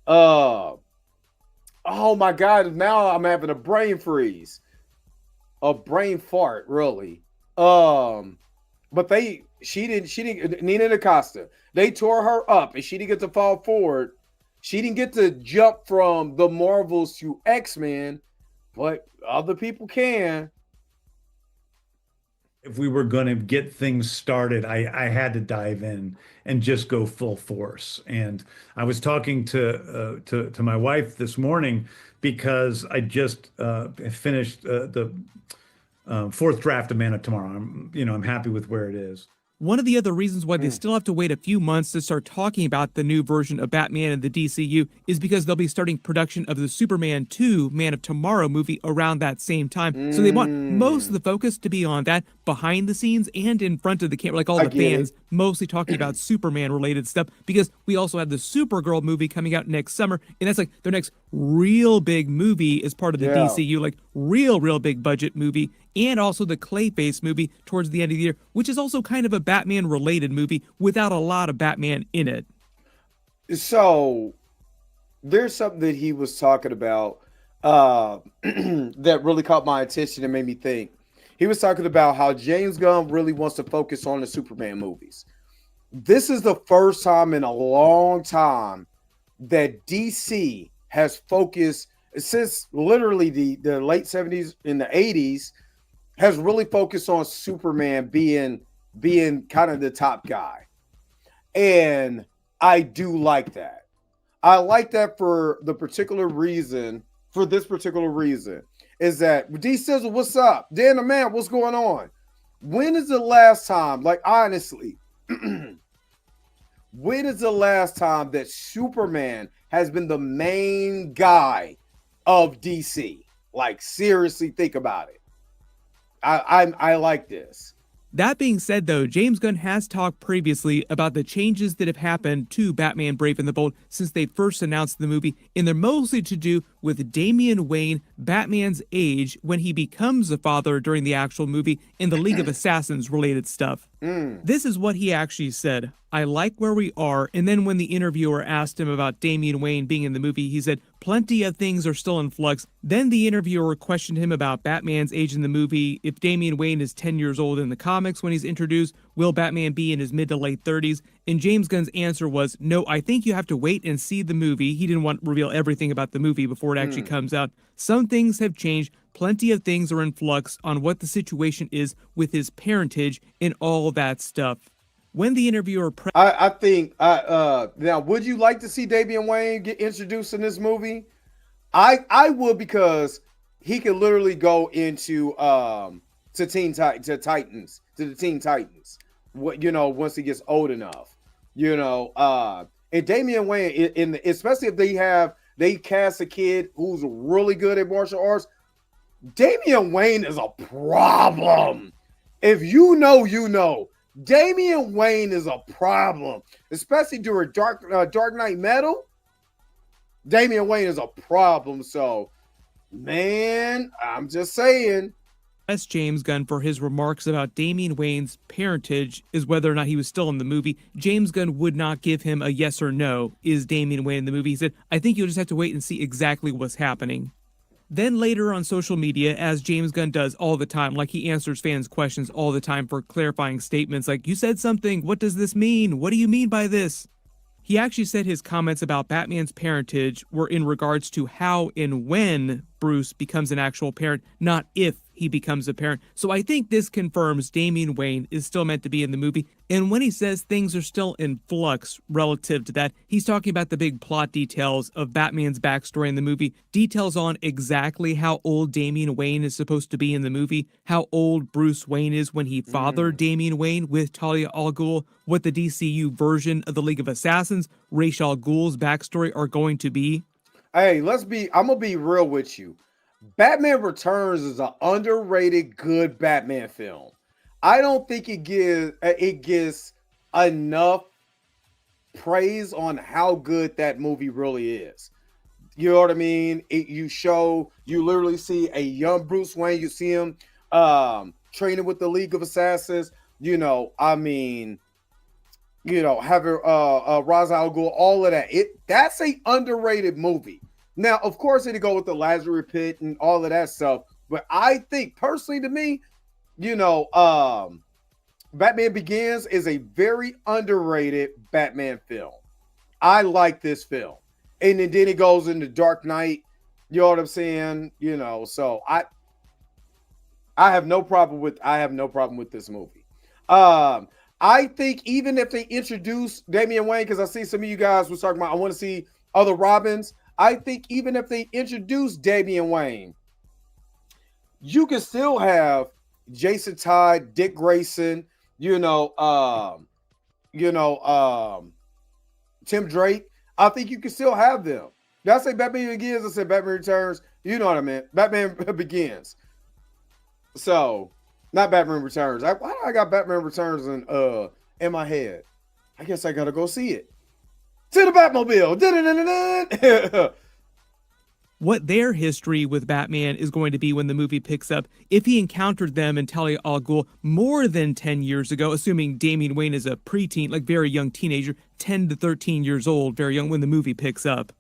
Speaker 5: Oh my God! Now I'm having a brain freeze, a brain fart, really. But she didn't. Nina DaCosta. They tore her up, and she didn't get to fall forward. She didn't get to jump from the Marvels to X-Men, but other people can.
Speaker 20: If we were going to get things started, I had to dive in and just go full force. And I was talking to my wife this morning because I just finished the fourth draft of Man of Tomorrow. I'm happy with where it is.
Speaker 18: One of the other reasons why they still have to wait a few months to start talking about the new version of Batman in the DCU is because they'll be starting production of the Superman 2 Man of Tomorrow movie around that same time. So they want most of the focus to be on that behind the scenes and in front of the camera, like all the fans, mostly talking about Superman related stuff, because we also have the Supergirl movie coming out next summer, and that's like their next real big movie as part of the DCU, like real big budget movie. And also the Clayface movie towards the end of the year, which is also kind of a Batman-related movie without a lot of Batman in it.
Speaker 5: So there's something that he was talking about that really caught my attention and made me think. He was talking about how James Gunn really wants to focus on the Superman movies. This is the first time in a long time that DC has focused, since literally the late 70s and the 80s, has really focused on Superman being kind of the top guy. And I do like that. I like that for this particular reason, is that D Sizzle, what's up? Dan the Man, what's going on? When is the last time, like honestly, when is the last time that Superman has been the main guy of DC? Like, seriously, think about it. I like this.
Speaker 18: That being said, though, James Gunn has talked previously about the changes that have happened to Batman Brave and the Bold since they first announced the movie, and they're mostly to do with Damian Wayne, Batman's age, when he becomes a father during the actual movie, and the League of Assassins related stuff. This is what he actually said. I like where we are. And then when the interviewer asked him about Damian Wayne being in the movie, he said, plenty of things are still in flux. Then the interviewer questioned him about Batman's age in the movie, if Damian Wayne is 10 years old in the comics when he's introduced, will Batman be in his mid to late 30s? And James Gunn's answer was, no, I think you have to wait and see the movie. He didn't want to reveal everything about the movie before it actually comes out. Some things have changed. Plenty of things are in flux on what the situation is with his parentage and all that stuff. When the interviewer
Speaker 5: I think now, would you like to see Damian Wayne get introduced in this movie? I would, because he could literally go into to the Teen Titans. What, you know, once he gets old enough, you know, and Damian Wayne especially if they cast a kid who's really good at martial arts. Damian Wayne is a problem. If you know, you know. Damian Wayne is a problem, especially during Dark Knight Metal. Damian Wayne is a problem. So, man, I'm just saying.
Speaker 18: As James Gunn for his remarks about Damian Wayne's parentage is whether or not he was still in the movie. James Gunn would not give him a yes or no. Is Damian Wayne in the movie? He said, I think you'll just have to wait and see exactly what's happening. Then later on social media, as James Gunn does all the time, like he answers fans' questions all the time for clarifying statements like, you said something, what does this mean? What do you mean by this? He actually said his comments about Batman's parentage were in regards to how and when Bruce becomes an actual parent, not if he becomes a parent. So I think this confirms Damian Wayne is still meant to be in the movie. And when he says things are still in flux relative to that, he's talking about the big plot details of Batman's backstory in the movie, details on exactly how old Damian Wayne is supposed to be in the movie, how old Bruce Wayne is when he fathered Damian Wayne with Talia al Ghul, what the DCU version of the League of Assassins, Ra's al Ghul's backstory are going to be.
Speaker 5: Hey, I'm gonna be real with you. Batman Returns is an underrated, good Batman film. I don't think it gives enough praise on how good that movie really is. You know what I mean? You literally see a young Bruce Wayne. You see him training with the League of Assassins. You know, I mean, you know, having Ra's al Ghul, all of that. That's a underrated movie. Now, of course, it'd go with the Lazarus Pit and all of that stuff. But I think, personally, to me, you know, Batman Begins is a very underrated Batman film. I like this film. And then it goes into Dark Knight. You know what I'm saying? You know, so I have no problem with this movie. I think even if they introduce Damian Wayne, because I see some of you guys was talking about, I want to see other Robins. I think even if they introduce Damian Wayne, you can still have Jason Todd, Dick Grayson, Tim Drake. I think you can still have them. Did I say Batman Begins? I said Batman Returns. You know what I meant. Batman Begins. So, not Batman Returns. Why do I got Batman Returns in my head? I guess I gotta go see it. To the Batmobile.
Speaker 18: What their history with Batman is going to be when the movie picks up, if he encountered them in Talia al Ghul more than 10 years ago, assuming Damian Wayne is a preteen, like very young teenager, 10 to 13 years old, very young when the movie picks up.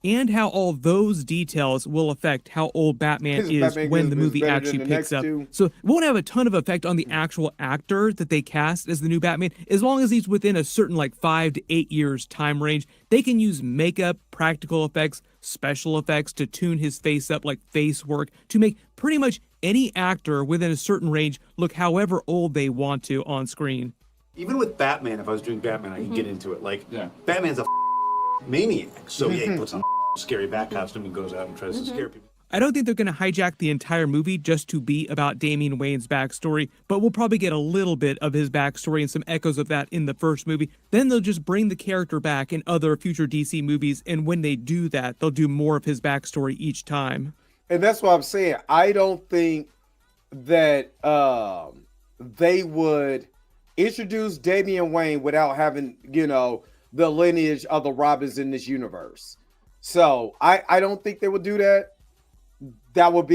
Speaker 18: And how all those details will affect how old Batman is when the movie actually picks up. So it won't have a ton of effect on the actual actor that they cast as the new Batman. As long as he's within a certain 5 to 8 years time range, they can use makeup, practical effects, special effects to tune his face up, like face work, to make pretty much any actor within a certain range look however old they want to on screen.
Speaker 21: Even with Batman, if I was doing Batman, I could get into it. Batman's a maniac, so he puts on a scary bat costume and goes out and tries to scare people.
Speaker 18: I don't think they're going to hijack the entire movie just to be about Damian Wayne's backstory, but we'll probably get a little bit of his backstory and some echoes of that in the first movie. Then they'll just bring the character back in other future DC movies, and when they do that, they'll do more of his backstory each time.
Speaker 5: And that's what I'm saying. I don't think that they would introduce Damian Wayne without having, the lineage of the Robins in this universe. So I don't think they would do that. That would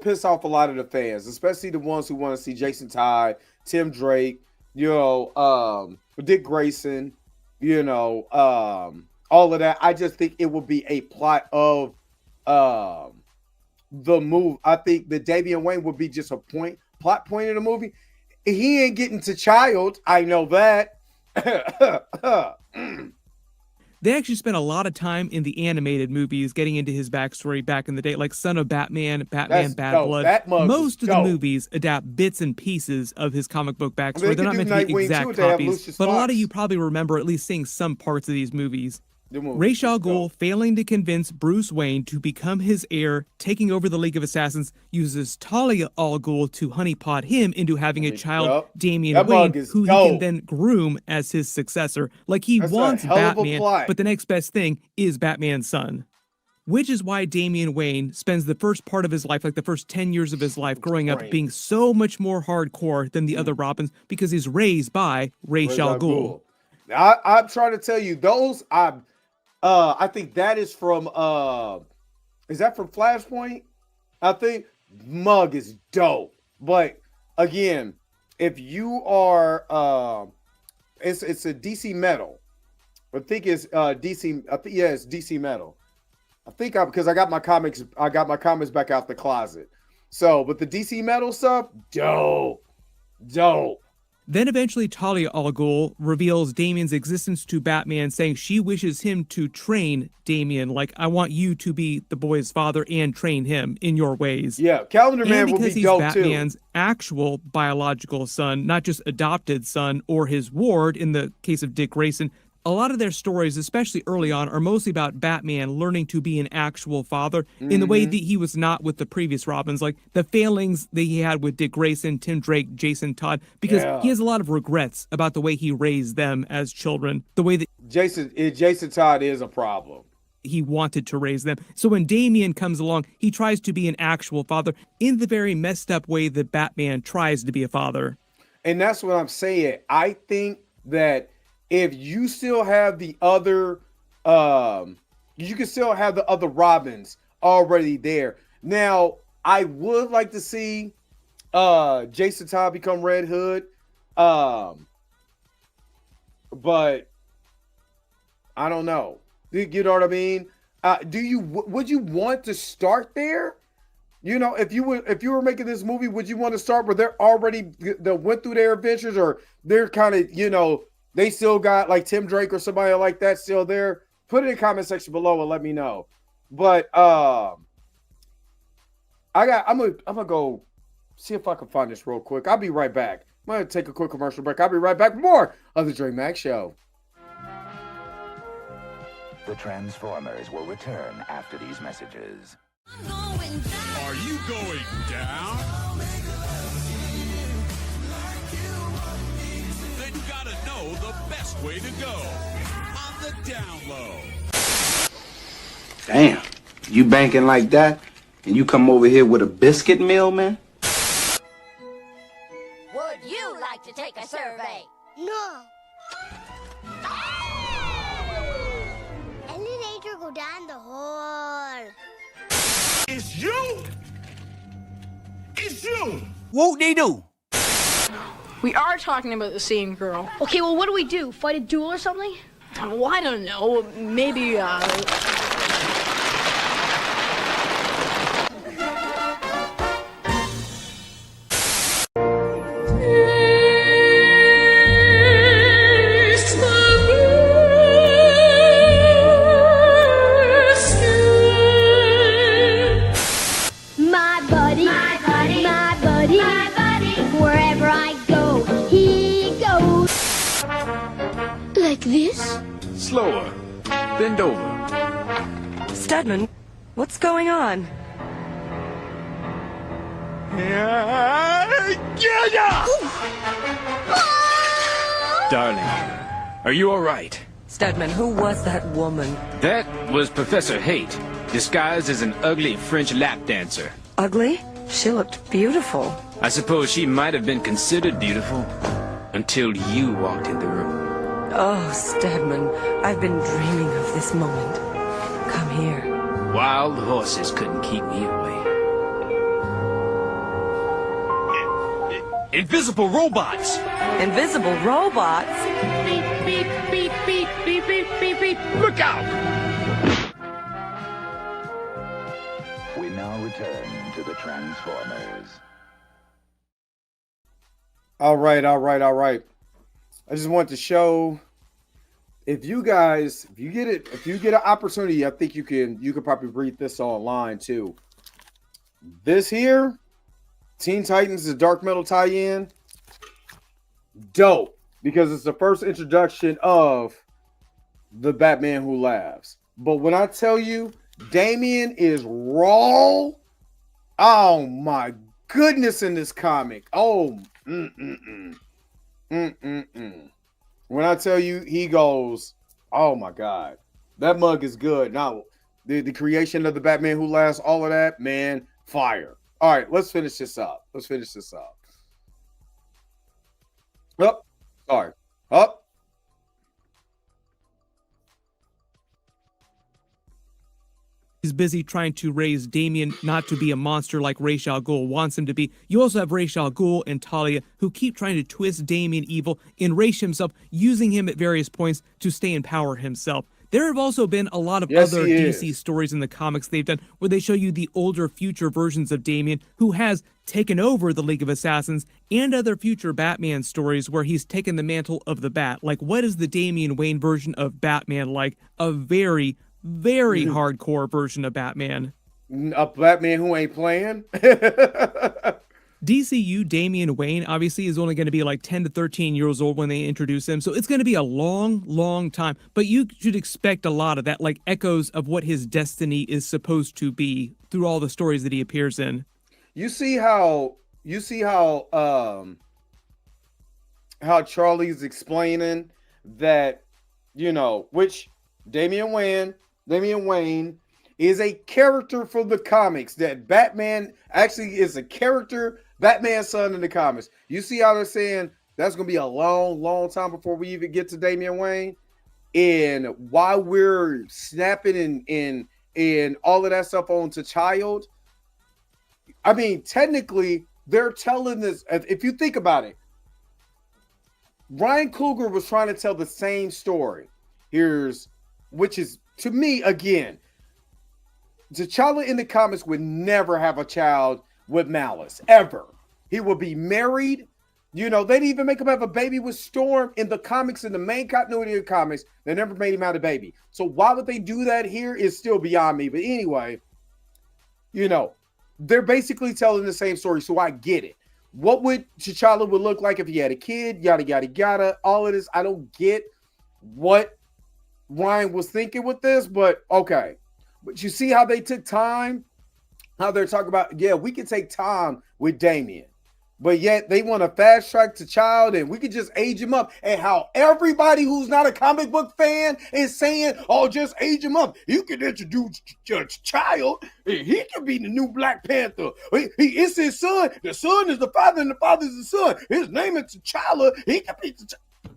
Speaker 5: piss off a lot of the fans, especially the ones who want to see Jason Todd, Tim Drake, Dick Grayson, all of that. I just think it would be a plot of the move. I think that Damian Wayne would be just a plot point in the movie. he ain't getting to child. I know that.
Speaker 18: They actually spent a lot of time in the animated movies getting into his backstory back in the day, like Son of Batman, Batman Bad Blood. Most of the movies adapt bits and pieces of his comic book backstory. They're not meant to be exact copies, but a lot of you probably remember at least seeing some parts of these movies. Ra's al Ghul, failing to convince Bruce Wayne to become his heir, taking over the League of Assassins, uses Talia al Ghul to honeypot him into having a child, Damian Wayne, who he can then groom as his successor. Like he wants Batman, but the next best thing is Batman's son. Which is why Damian Wayne spends the first part of his life, like the first 10 years of his life growing up, being so much more hardcore than the other Robins because he's raised by Ra's al Ghul.
Speaker 5: I'm trying to tell you, those I think that is from is that from Flashpoint? I think Mug is dope. But again, if you are it's a DC Metal. I think it's DC, it's DC Metal. I think because I got my comics back out the closet. So, but the DC Metal stuff, dope.
Speaker 18: Then eventually Talia al Ghul reveals Damian's existence to Batman, saying she wishes him to train Damian. Like, I want you to be the boy's father and train him in your ways.
Speaker 5: Yeah, Calendar Man will be dope too.
Speaker 18: Because he's Batman's actual biological son, not just adopted son or his ward in the case of Dick Grayson. A lot of their stories, especially early on, are mostly about Batman learning to be an actual father in the way that he was not with the previous Robins, like the failings that he had with Dick Grayson, Tim Drake, Jason Todd, because he has a lot of regrets about the way he raised them as children, the way that
Speaker 5: Jason Todd is a problem.
Speaker 18: He wanted to raise them. So when Damian comes along, he tries to be an actual father in the very messed up way that Batman tries to be a father.
Speaker 5: And that's what I'm saying. I think that if you still have the other, you can still have the other Robins already there. Now, I would like to see Jason Todd become Red Hood, but I don't know. You know what I mean? Would you want to start there? You know, if you were making this movie, would you want to start where they're already went through their adventures, or they're kind of, you know, they still got like Tim Drake or somebody like that still there? Put it in the comment section below and let me know. But I'm gonna go see if I can find this real quick. I'll be right back. I'm gonna take a quick commercial break. I'll be right back with more of the Dre Max Show.
Speaker 17: The Transformers will return after these messages.
Speaker 1: Are you going down? Then you gotta know the best way to go on the down low.
Speaker 22: Damn, you banking like that, and you come over here with a biscuit meal, man?
Speaker 23: Would you like to take a survey?
Speaker 15: No. Elevator go down the hall.
Speaker 1: It's you! It's you!
Speaker 24: Whoop they do?
Speaker 25: We are talking about the same girl.
Speaker 26: Okay, well, what do we do? Fight a duel or something?
Speaker 25: Well, I don't know. Maybe,
Speaker 15: Like this?
Speaker 1: Slower. Bend over.
Speaker 27: Studman, what's going on?
Speaker 1: Darling, are you all right?
Speaker 27: Studman, who was that woman?
Speaker 28: That was Professor Haight, disguised as an ugly French lap dancer.
Speaker 27: Ugly? She looked beautiful.
Speaker 28: I suppose she might have been considered beautiful until you walked in the room.
Speaker 27: Oh, Stedman, I've been dreaming of this moment. Come here.
Speaker 28: Wild horses couldn't keep me away. Invisible robots!
Speaker 27: Invisible robots?
Speaker 1: Beep, beep, beep, beep, beep, beep, beep, beep. Look out!
Speaker 17: We now return to the Transformers.
Speaker 5: All right. I just want to show, if you get an opportunity, I think you could probably read this online too. This here, Teen Titans, the Dark Metal tie-in, dope, because it's the first introduction of the Batman Who Laughs. But when I tell you, Damian is raw. Oh my goodness, in this comic. Oh, When I tell you, he goes, oh my God, that mug is good. Now, the creation of the Batman Who Laughs, all of that, man, fire. All right, let's finish this up. Up, sorry, up.
Speaker 18: He's busy trying to raise Damian not to be a monster like Ra's al Ghul wants him to be. You also have Ra's al Ghul and Talia, who keep trying to twist Damian evil and Ra's himself, using him at various points to stay in power himself. There have also been a lot of other DC stories in the comics they've done where they show you the older future versions of Damian, who has taken over the League of Assassins, and other future Batman stories where he's taken the mantle of the Bat. Like, what is the Damian Wayne version of Batman like? A very hardcore version of Batman.
Speaker 5: A Batman who ain't playing.
Speaker 18: DCU Damian Wayne obviously is only going to be like 10 to 13 years old when they introduce him, so it's going to be a long time. But you should expect a lot of that, like echoes of what his destiny is supposed to be through all the stories that he appears in.
Speaker 5: You see how Charlie's explaining that, which Damian Wayne is a character from the comics, that Batman actually is a character, Batman's son in the comics. You see how they're saying that's going to be a long time before we even get to Damian Wayne? And while we're snapping and all of that stuff on to Child, I mean, technically, they're telling this. If you think about it, Ryan Coogler was trying to tell the same story. Which is, to me, again, T'Challa in the comics would never have a child with Malice, ever. He would be married. They'd even make him have a baby with Storm in the comics, in the main continuity of the comics. They never made him have a baby. So why would they do that here is still beyond me. But anyway, they're basically telling the same story, so I get it. What would T'Challa would look like if he had a kid, yada, yada, yada, all of this. I don't get what Ryan was thinking with this, but okay. But you see how they took time? How they're talking about, we can take time with Damian, but yet they want to fast track to Child, and we could just age him up. And how everybody who's not a comic book fan is saying, oh, just age him up. You can introduce Child. He can be the new Black Panther. It's his son. The son is the father, and the father is the son. His name is T'Challa. He can be T'Challa.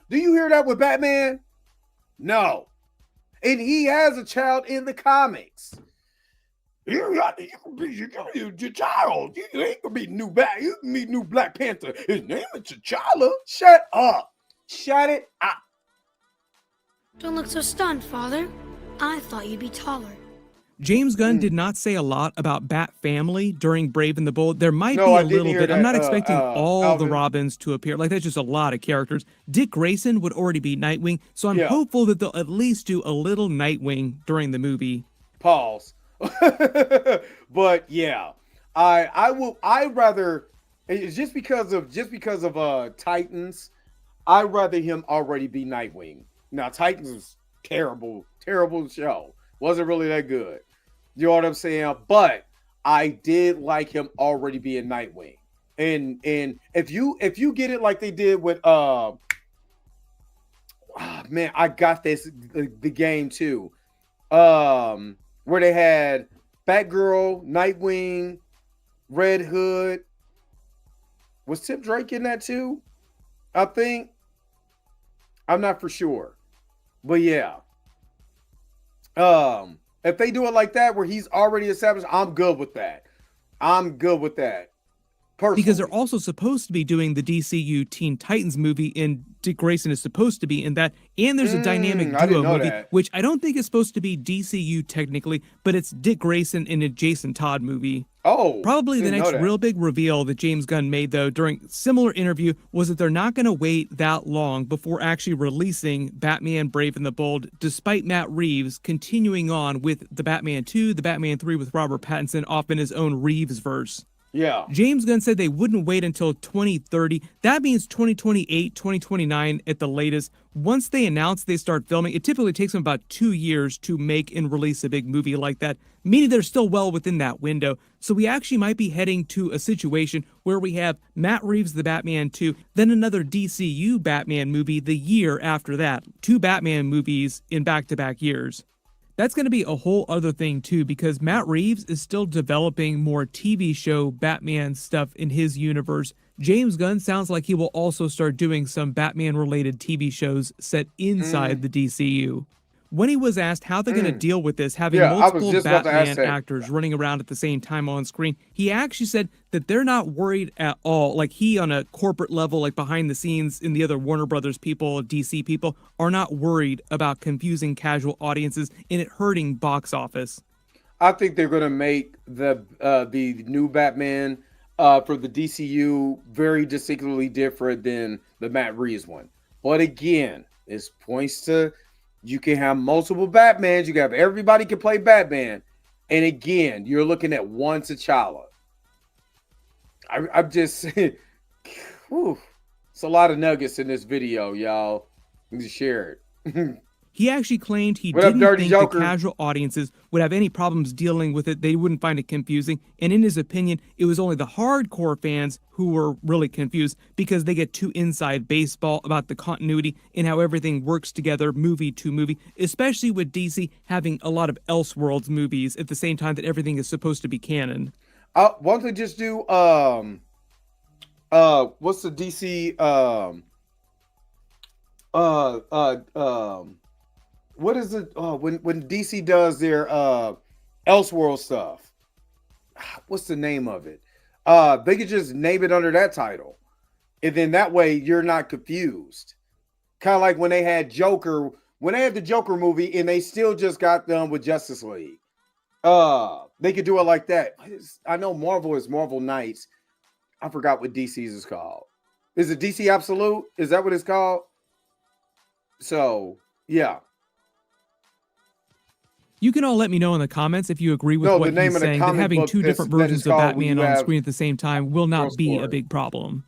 Speaker 5: Do you hear that with Batman? No. And he has a child in the comics. You can be your child. You can be new Bat. You can be new Black Panther. His name is T'Challa. Shut up. Shut it up.
Speaker 26: Don't look so stunned, Father. I thought you'd be taller.
Speaker 18: James Gunn did not say a lot about Bat Family during Brave and the Bold. There might be a little bit. I'm not expecting all the Robins to appear. Like, that's just a lot of characters. Dick Grayson would already be Nightwing, so I'm hopeful that they'll at least do a little Nightwing during the movie.
Speaker 5: Pause. But yeah, I'd rather, just because of Titans, I'd rather him already be Nightwing. Now, Titans was terrible show. Wasn't really that good. You know what I'm saying? But I did like him already being Nightwing. And if you get it like they did with I got the game too. Where they had Batgirl, Nightwing, Red Hood. Was Tim Drake in that too? I think. I'm not for sure. But yeah. If they do it like that, where he's already established, I'm good with that. Personally.
Speaker 18: Because they're also supposed to be doing the DCU Teen Titans movie, and Dick Grayson is supposed to be in that. And there's a dynamic duo movie, which I don't think is supposed to be DCU technically, but it's Dick Grayson in a Jason Todd movie.
Speaker 5: Oh,
Speaker 18: Probably the
Speaker 5: didn't know
Speaker 18: next
Speaker 5: that.
Speaker 18: real big reveal that James Gunn made, though, during similar interview was that they're not going to wait that long before actually releasing Batman Brave and the Bold, despite Matt Reeves continuing on with the Batman 2, the Batman 3 with Robert Pattinson off in his own Reeves verse.
Speaker 5: Yeah.
Speaker 18: James Gunn said they wouldn't wait until 2030. That means 2028, 2029 at the latest. Once they announce they start filming, it typically takes them about 2 years to make and release a big movie like that, meaning they're still well within that window. So we actually might be heading to a situation where we have Matt Reeves' The Batman 2, then another DCU Batman movie the year after that. 2 Batman movies in back-to-back years. That's going to be a whole other thing, too, because Matt Reeves is still developing more TV show Batman stuff in his universe. James Gunn sounds like he will also start doing some Batman-related TV shows set inside the DCU. When he was asked how they're going to deal with this, having multiple Batman actors running around at the same time on screen, he actually said that they're not worried at all. Like, he on a corporate level, like behind the scenes, and the other Warner Brothers people, DC people, are not worried about confusing casual audiences and it hurting box office.
Speaker 5: I think they're going to make the new Batman for the DCU very distinctly different than the Matt Reeves one. But again, this points to you can have multiple Batmans. You can have everybody can play Batman. And again, you're looking at one T'Challa. I'm just, whew, it's a lot of nuggets in this video, y'all. You can share it.
Speaker 18: He actually claimed he
Speaker 5: What up,
Speaker 18: didn't
Speaker 5: Dirty
Speaker 18: think
Speaker 5: Joker?
Speaker 18: the casual audiences would have any problems dealing with it. They wouldn't find it confusing. And in his opinion, it was only the hardcore fans who were really confused because they get too inside baseball about the continuity and how everything works together movie to movie, especially with DC having a lot of Elseworlds movies at the same time that everything is supposed to be canon.
Speaker 5: Why don't they just do what's the DC what is it when DC does their Elseworld stuff? What's the name of it? They could just name it under that title, and then that way you're not confused. Kind of like when they had Joker, when they had the Joker movie, and they still just got done with Justice League. They could do it like that. I know Marvel is Marvel Knights. I forgot what DC's is called. Is it DC Absolute? Is that what it's called? So yeah.
Speaker 18: You can all let me know in the comments if you agree with what he's saying, that having 2 different versions of Batman on screen at the same time will not be a big problem.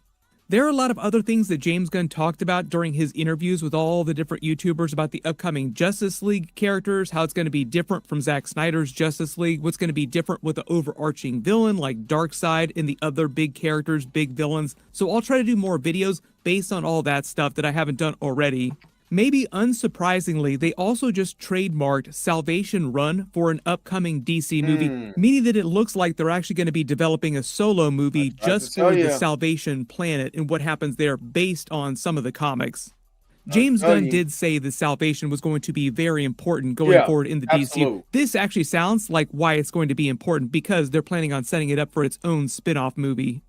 Speaker 18: There are a lot of other things that James Gunn talked about during his interviews with all the different YouTubers about the upcoming Justice League characters, how it's going to be different from Zack Snyder's Justice League, what's going to be different with the overarching villain like Darkseid and the other big characters, big villains. So I'll try to do more videos based on all that stuff that I haven't done already. Maybe unsurprisingly, they also just trademarked Salvation Run for an upcoming DC movie, meaning that it looks like they're actually going to be developing a solo movie just for the Salvation Planet and what happens there based on some of the comics. James Gunn did say the Salvation was going to be very important going forward in the DCU. This actually sounds like why it's going to be important because they're planning on setting it up for its own spin-off movie.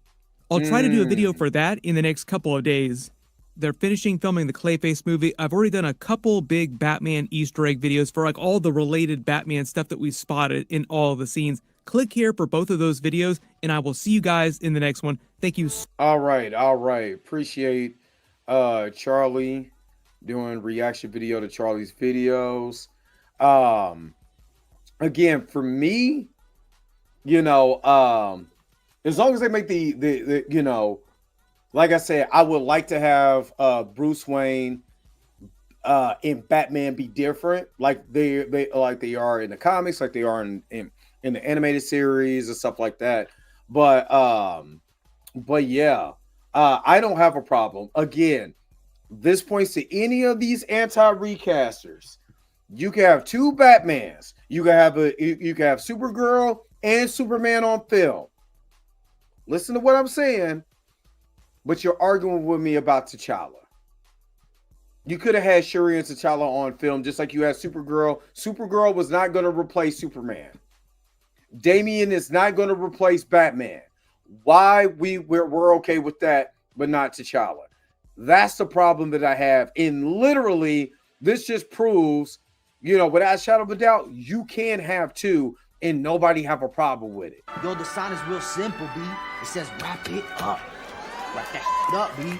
Speaker 18: I'll try to do a video for that in the next couple of days. They're finishing filming the Clayface movie. I've already done a couple big Batman Easter egg videos for like all the related Batman stuff that we spotted in all of the scenes. Click here for both of those videos, and I will see you guys in the next one. Thank you.
Speaker 5: All right. Appreciate Charlie doing reaction video to Charlie's videos. Again, for me, as long as they make the like I said, I would like to have Bruce Wayne and Batman be different, like they are in the comics, like they are in the animated series and stuff like that. But yeah, I don't have a problem. Again, this points to any of these anti-recasters. You can have 2 Batmans. You can have Supergirl and Superman on film. Listen to what I'm saying. But you're arguing with me about T'Challa. You could have had Shuri and T'Challa on film just like you had Supergirl. Supergirl was not going to replace Superman. Damian is not going to replace Batman. Why we're okay with that, but not T'Challa. That's the problem that I have. And literally, this just proves, without a shadow of a doubt, you can have 2 and nobody have a problem with it.
Speaker 2: Yo, the sign is real simple, B. It says wrap it up. Wrap that up, B.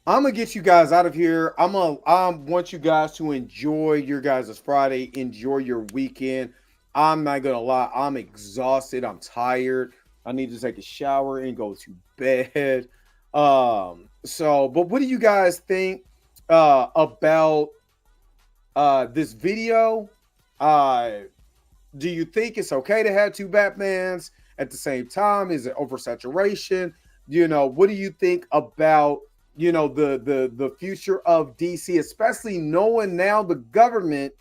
Speaker 5: I'm gonna get you guys out of here. I want you guys to enjoy your guys' Friday, enjoy your weekend. I'm not gonna lie, I'm exhausted, I'm tired. I need to take a shower and go to bed. But what do you guys think about this video? Do you think it's okay to have two Batmans at the same time? Is it oversaturation? What do you think about the future of DC, especially knowing now the government,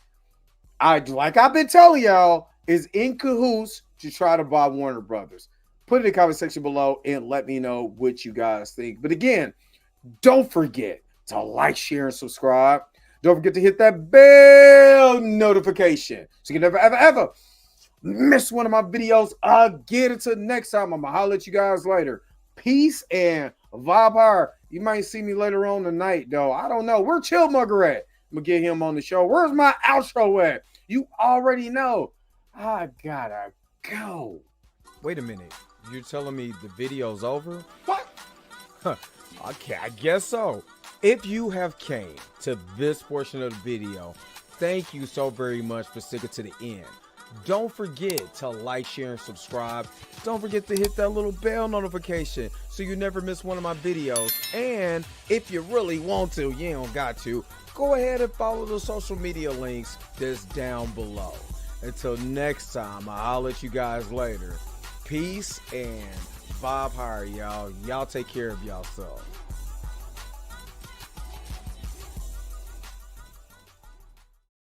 Speaker 5: like I've been telling y'all, is in cahoots to try to buy Warner Brothers? Put it in the comment section below and let me know what you guys think. But again, don't forget to like, share, and subscribe. Don't forget to hit that bell notification so you can never, ever, ever miss one of my videos again. Until next time, I'm going to holler at you guys later. Peace and vibe higher. You might see me later on tonight, though. I don't know. Where Chill Mugger at? I'm going to get him on the show. Where's my outro at? You already know. I gotta go.
Speaker 4: Wait a minute. You're telling me the video's over?
Speaker 5: What?
Speaker 4: Okay, I guess so. If you have came to this portion of the video, thank you so very much for sticking to the end. Don't forget to like, share, and subscribe. Don't forget to hit that little bell notification so you never miss one of my videos. And if you really want to, you don't got to, go ahead and follow the social media links that's down below. Until next time, I'll holler at you guys later. Peace and vibe higher, y'all. Y'all take care of yourself.